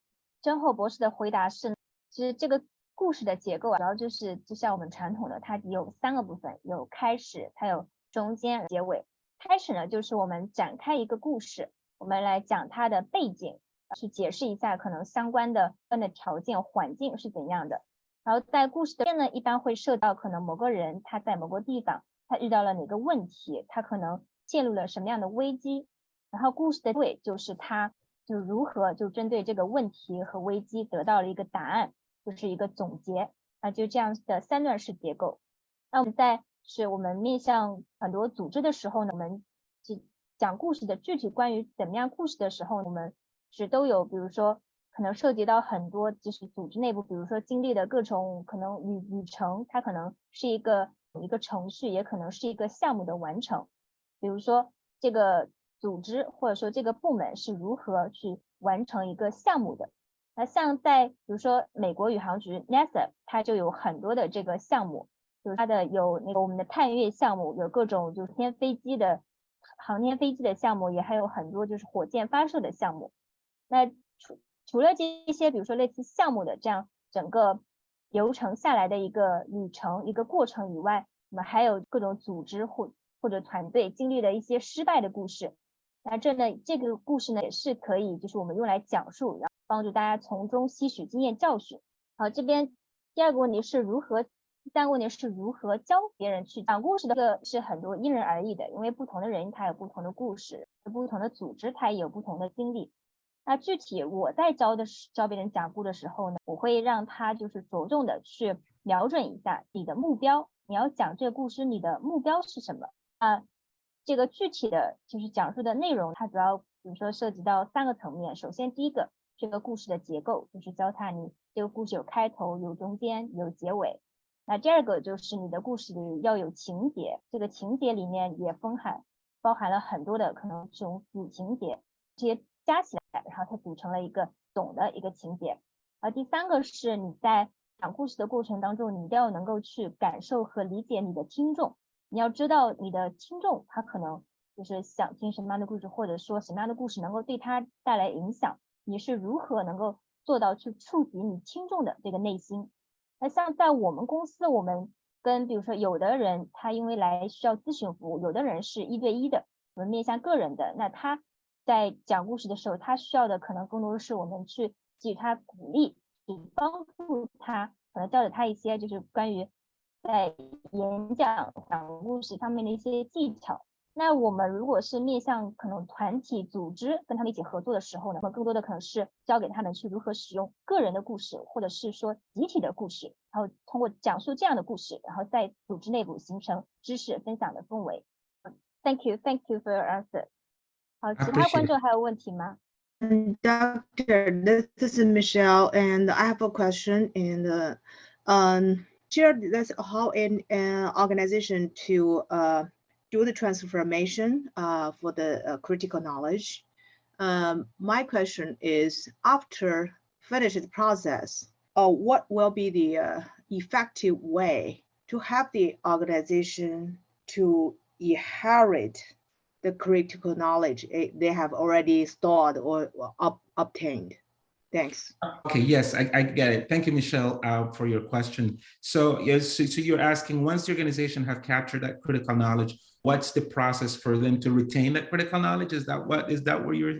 真厚博士的回答是，其实这个故事的结构主要就是就像我们传统的，它有3个部分，有开始，它有中间、结尾。开始呢，就是我们展开一个故事，我们来讲它的背景，去解释一下可能相关的条件、环境是怎样的。然后在故事的边呢，一般会涉及到可能某个人他在某个地方他遇到了哪个问题，他可能陷入了什么样的危机，然后故事的结尾就是他就如何就针对这个问题和危机得到了一个答案，就是一个总结。就这样的3段式结构。那我们是我们面向很多组织的时候呢，我们讲故事的具体关于怎么样故事的时候，我们是都有，比如说可能涉及到很多就是组织内部，比如说经历的各种可能旅程，它可能是一个程序，也可能是一个项目的完成。比如说这个组织或者说这个部门是如何去完成一个项目的。那像在比如说美国宇航局 NASA， 它就有很多的这个项目，就是它的有那个我们的探月项目，有各种就是航天飞机的项目，也还有很多就是火箭发射的项目。那除了这些比如说类似项目的这样整个流程下来的一个旅程一个过程以外，我们还有各种组织或者团队经历了一些失败的故事。那这个故事呢也是可以就是我们用来讲述，然后帮助大家从中吸取经验教训。好，这边第3个问题是如何教别人去讲故事的，这个是很多因人而异的，因为不同的人他有不同的故事，不同的组织他也有不同的经历。那具体我在教别人讲故事的时候呢，我会让他就是着重的去瞄准一下你的目标，你要讲这个故事你的目标是什么。这个具体的就是讲述的内容，它主要比如说涉及到3个层面。首先第一个，这个故事的结构，就是教他你这个故事有开头有中间有结尾。那第2个就是你的故事里要有情节，这个情节里面也包含了很多的可能这种子情节，这些加起来然后它组成了一个总的一个情节。第3个是你在讲故事的过程当中，你一定要能够去感受和理解你的听众，你要知道你的听众他可能就是想听什么样的故事，或者说什么样的故事能够对他带来影响，你是如何能够做到去触及你听众的这个内心。那像在我们公司，我们跟比如说有的人他因为来需要咨询服务，有的人是1对1的，我们面向个人的，那他在讲故事的时候，他需要的可能更多的是我们去给予他鼓励，去帮助他，可能教给他一些就是关于在演讲故事方面的一些技巧。那我们如果是面向可能团体组织跟他们一起合作的时候呢，我们更多的可能是教给他们去如何使用个人的故事，或者是说集体的故事，然后通过讲述这样的故事，然后在组织内部形成知识分享的氛围。Thank you for your answer。 好，其他观众还有问题吗？ Doctor, this is Michelle, and I have a question. And share that's how an organization to do the transformation for the critical knowledge. My question is, after finish the process, what will be the effective way to have the organization to inherit the critical knowledge they have already stored or obtained? Thanks. Okay, yes, I get it. Thank you, Michelle, for your question. So yes, so you're asking, once the organization have captured that critical knowledge, what's the process for them to retain that critical knowledge? Is that what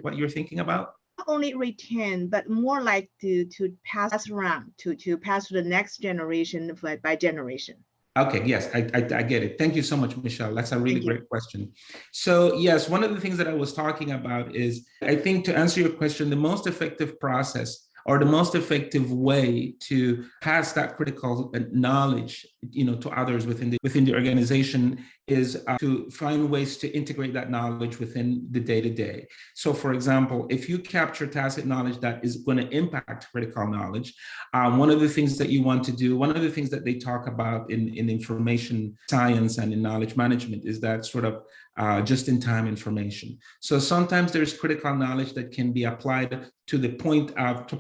what you're thinking about? Not only retain, but more like to pass around, to pass to the next generation by generation. Okay, yes, I get it. Thank you so much, Michelle. That's a really great question. So yes, one of the things that I was talking about is, I think to answer your question, the most effective process or the most effective way to pass that critical knowledge, to others within the organization is to find ways to integrate that knowledge within the day-to-day. So for example, if you capture tacit knowledge that is going to impact critical knowledge, one of the things that you want to do, one of the things that they talk about in information science and in knowledge management is that sort of just-in-time information. So sometimes there's critical knowledge that can be applied to the point of a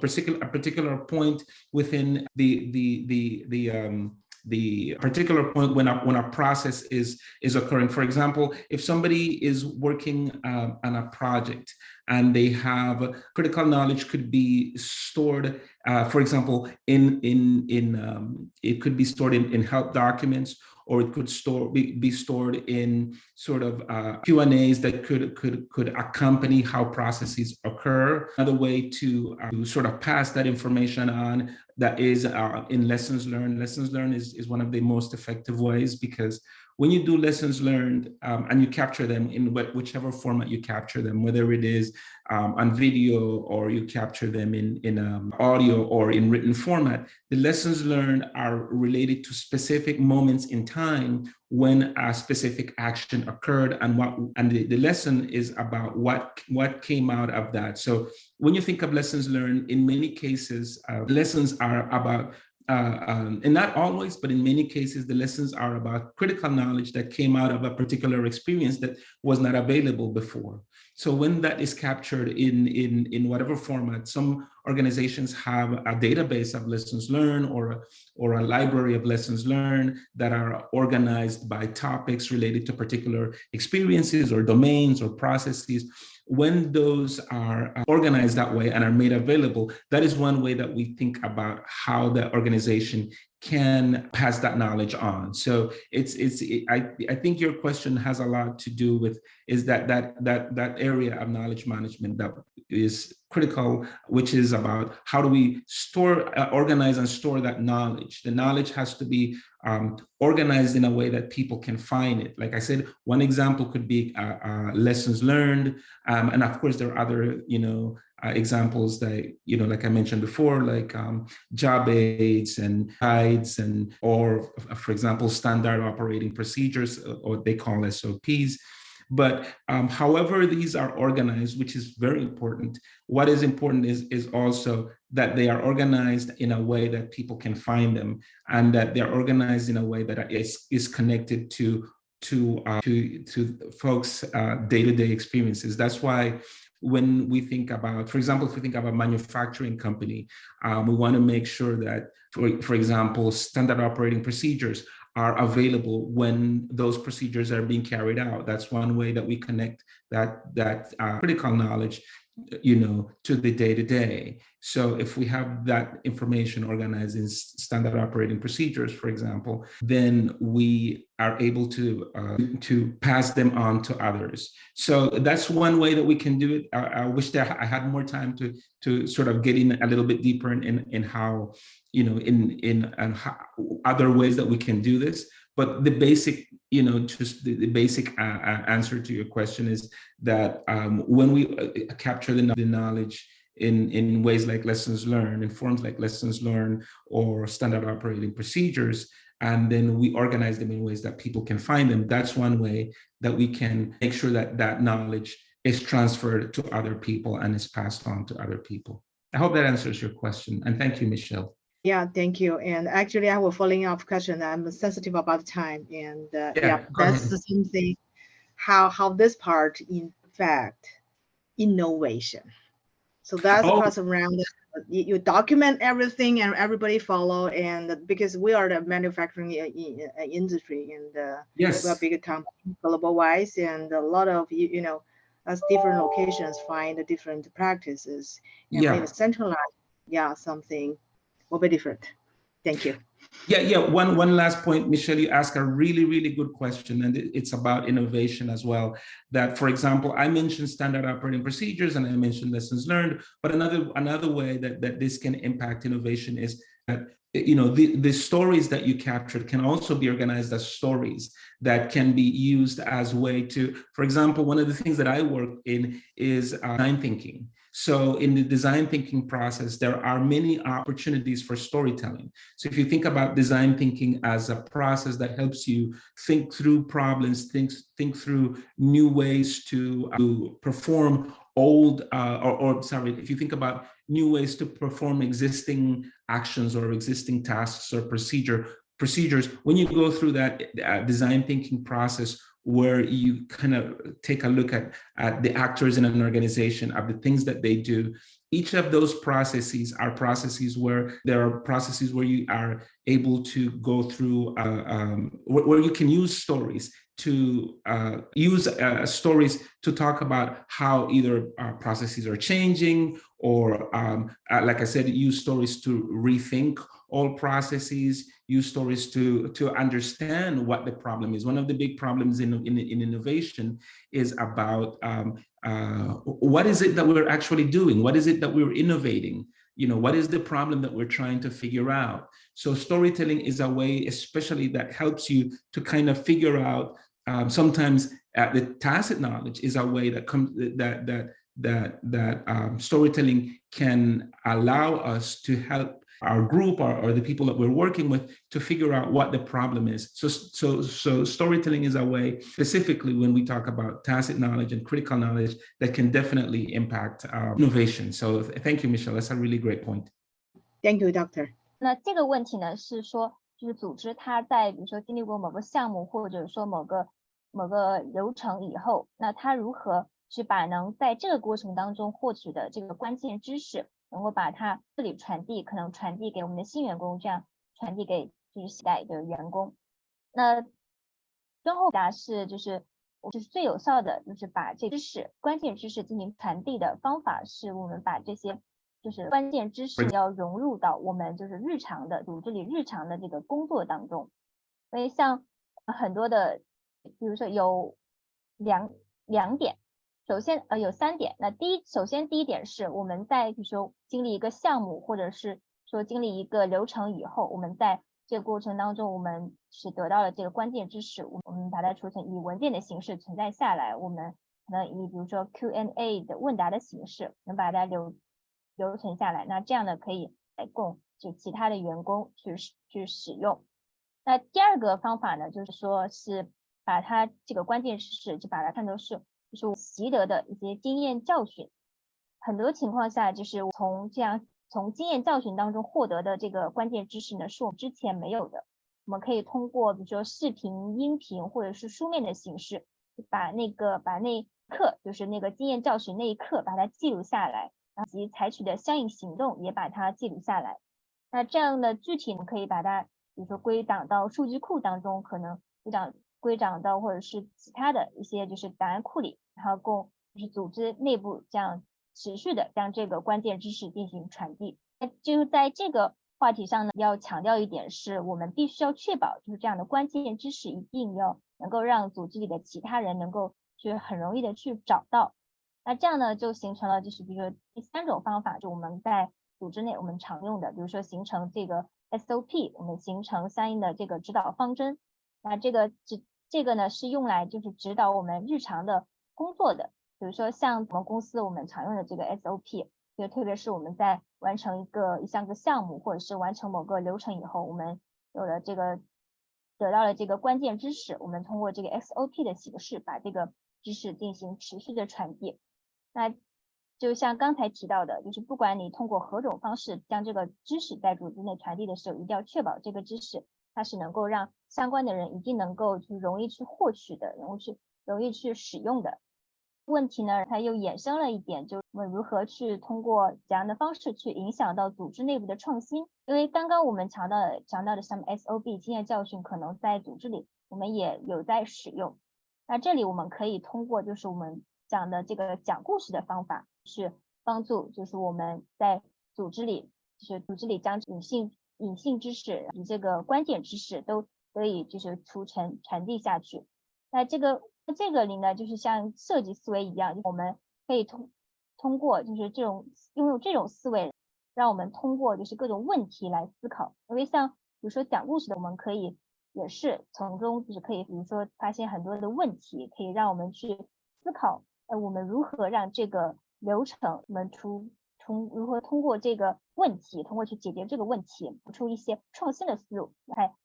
particular point within the particular point when a process is occurring. For example, if somebody is working on a project and they have critical knowledge could be stored, for example, it could be stored in help documents, or it could be stored in sort of Q&As that could accompany how processes occur. Another way to sort of pass that information on, that is in lessons learned. Lessons learned is one of the most effective ways, because when you do lessons learned and you capture them in whichever format you capture them, whether it is on video or you capture them in audio or in written format, the lessons learned are related to specific moments in time when a specific action occurred, and the lesson is about what came out of that. So when you think of lessons learned, in many cases, lessons are about and not always, but in many cases, the lessons are about critical knowledge that came out of a particular experience that was not available before. So when that is captured in whatever format, some organizations have a database of lessons learned or a library of lessons learned that are organized by topics related to particular experiences or domains or processes. When those are organized that way and are made available, that is one way that we think about how the organization can pass that knowledge on. So I think your question has a lot to do with is that area of knowledge management that is critical, which is about how do we organize and store that knowledge. The knowledge has to be organized in a way that people can find it. Like I said, one example could be lessons learned, and of course there are other examples that like I mentioned before, like job aids and guides, or for example standard operating procedures, or they call SOPs. But however these are organized, which is very important, what is important is also that they are organized in a way that people can find them, and that they're organized in a way that is connected to folks' day-to-day experiences. That's why when we think about, for example, if we think of a manufacturing company, we want to make sure that, for example, standard operating procedures are available when those procedures are being carried out. That's one way that we connect that critical knowledge, to the day-to-day. So if we have that information organized in standard operating procedures, for example, then we are able to pass them on to others. So that's one way that we can do it. I wish that I had more time to sort of get in a little bit deeper in how, in how, other ways that we can do this. But the basic, just the basic answer to your question is that when we capture the knowledge in ways like lessons learned, in forms like lessons learned or standard operating procedures, and then we organize them in ways that people can find them, that's one way that we can make sure that that knowledge is transferred to other people and is passed on to other people. I hope that answers your question. And thank you, Michelle. Yeah, thank you. And actually, I have a following up question. I'm sensitive about time, and that's the same thing how this part in fact innovation. So that's the process around it. You document everything and everybody follow, and because we are the manufacturing industry, and Yes. we are big company global wise, and a lot of as different locations find different practices, and maybe centralized something will be different. Thank you. Yeah. One last point, Michelle, you asked a really good question, and it's about innovation as well. That, for example, I mentioned standard operating procedures and I mentioned lessons learned, but another way that this can impact innovation is that the stories that you captured can also be organized as stories that can be used as way to, for example, one of the things that I work in is design thinking. So in the design thinking process, there are many opportunities for storytelling. So if you think about design thinking as a process that helps you think through problems, think through new ways to perform if you think about new ways to perform existing actions or existing tasks or procedures, when you go through that design thinking process, where you kind of take a look at the actors in an organization, of the things that they do. Each of those processes are processes where you are able to go through, where you can use stories to stories to talk about how either processes are changing, or like I said, use stories to rethink all processes, use stories to understand what the problem is. One of the big problems in innovation is about what is it that we're actually doing? What is it that we're innovating? What is the problem that we're trying to figure out? So storytelling is a way, especially, that helps you to kind of figure out. Sometimes the tacit knowledge is a way that comes that storytelling can allow us to help our group or the people that we're working with to figure out what the problem is. So storytelling is a way, specifically when we talk about tacit knowledge and critical knowledge, that can definitely impact innovation. So thank you, Michelle. That's a really great point. Thank you, Doctor. 那这个问题呢，是说就是组织它在比如说经历过某个项目，或者说某个流程以后，那它如何去把能在这个过程当中获取的这个关键知识，能够把它这里传递，可能传递给我们的新员工，这样传递给就是下一代的员工。那最后答是就是最有效的，就是把这关键知识进行传递的方法，是我们把这些就是关键知识要融入到我们就是日常的组织里日常的这个工作当中。所以像很多的，比如说有两点。首先有3点。那首先第一点是我们在比如说经历一个项目，或者是说经历一个流程以后，我们在这个过程当中，我们是得到了这个关键知识，我们把它储存以文件的形式存在下来，我们可能以比如说 Q&A 的问答的形式能把它留存下来。那这样呢可以来供就其他的员工去使用。那第二个方法呢，就是说是把它这个关键知识就把它看作是就是我习得的一些经验教训。很多情况下就是从经验教训当中获得的这个关键知识呢，是我们之前没有的。我们可以通过比如说视频、音频或者是书面的形式，把那课就是那个经验教训那一课把它记录下来，以及采取的相应行动也把它记录下来。那这样的具体我们可以把它比如说归档到数据库当中，可能归档到或者是其他的一些就是档案库里，然后供就是组织内部这样持续的将这个关键知识进行传递。那就是在这个话题上呢，要强调一点是我们必须要确保就是这样的关键知识一定要能够让组织里的其他人能够去很容易的去找到。那这样呢就形成了就是比如说第3种方法，就我们在组织内我们常用的，比如说形成这个 SOP， 我们形成相应的这个指导方针。那这个呢是用来就是指导我们日常的工作的，比如说像我们公司我们常用的这个 SOP， 就特别是我们在完成一项个项目或者是完成某个流程以后，我们有了这个得到了这个关键知识，我们通过这个 SOP 的形式把这个知识进行持续的传递。那就像刚才提到的，就是不管你通过何种方式将这个知识在组织内传递的时候，一定要确保这个知识它是能够让相关的人一定能够去容易去获取的，然后去容易去使用的。问题呢，它又衍生了一点，就是我们如何去通过怎样的方式去影响到组织内部的创新。因为刚刚我们强调的像 SOB 经验教训，可能在组织里我们也有在使用。那这里我们可以通过就是我们讲的这个讲故事的方法，是帮助就是我们在组织里将隐性知识与这个关键知识都可以就是传递下去。那这个里呢，就是像设计思维一样，我们可以通过就是拥有这种思维，让我们通过就是各种问题来思考。因为像比如说讲故事的，我们可以也是从中就是可以比如说发现很多的问题，可以让我们去思考，我们如何让这个流程我们如何通过这个问题，通过去解决这个问题，出一些创新的思路，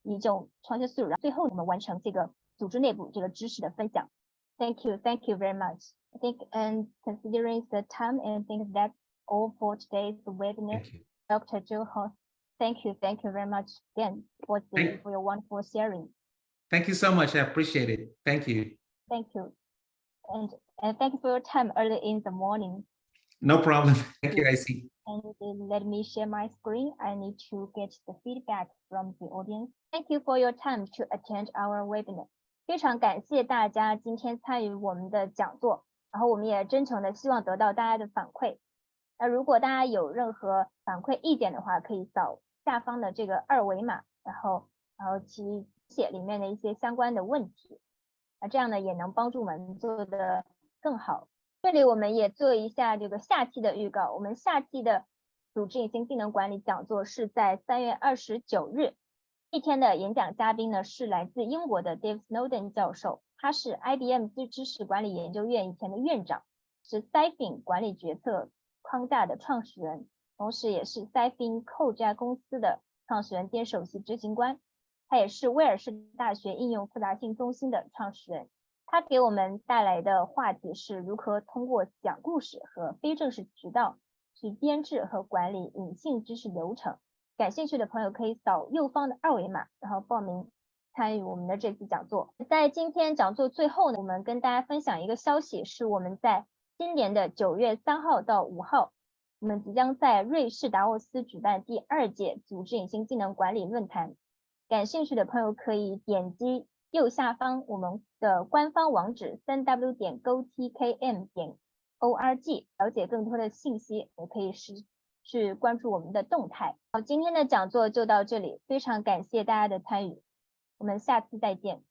一种创新思路，然后最后我们完成这个组织内部这个知识的分享。Thank you very much. I think and considering the time, and I think that's all for today's webinar. Dr. Johel, thank you very much again for your wonderful sharing. Thank you so much. I appreciate it. Thank you. Thank you. And thank you for your time early in the morning. No problem. Thank you, IC. And let me share my screen. I need to get the feedback from the audience. Thank you for your time to attend our webinar. 非常感谢大家今天参与我们的讲座，然后我们也真诚的希望得到大家的反馈。那如果大家有任何反馈意见的话，可以扫下方的这个2维码，然后去写里面的一些相关的问题。那这样呢也能帮助我们做得更好。这里我们也做一下这个下期的预告。我们下期的组织隐性技能管理讲座是在3月29日。这天的演讲嘉宾呢是来自英国的 Dave Snowden 教授，他是 IBM 知识管理研究院以前的院长，是 Sifin 管理决策框架的创始人，同时也是 Sifin Co 这家公司的创始人兼首席执行官。他也是威尔士大学应用复杂性中心的创始人。他给我们带来的话题是如何通过讲故事和非正式渠道去编制和管理隐性知识流程。感兴趣的朋友可以扫右方的2维码，然后报名参与我们的这次讲座。在今天讲座最后呢，我们跟大家分享一个消息，是我们在今年的9月3号到5号，我们即将在瑞士达沃斯举办第2届组织隐性技能管理论坛。感兴趣的朋友可以点击右下方我们的官方网址 3w.GO-TKM.org 了解更多的信息，也可以去关注我们的动态。好，今天的讲座就到这里，非常感谢大家的参与，我们下次再见。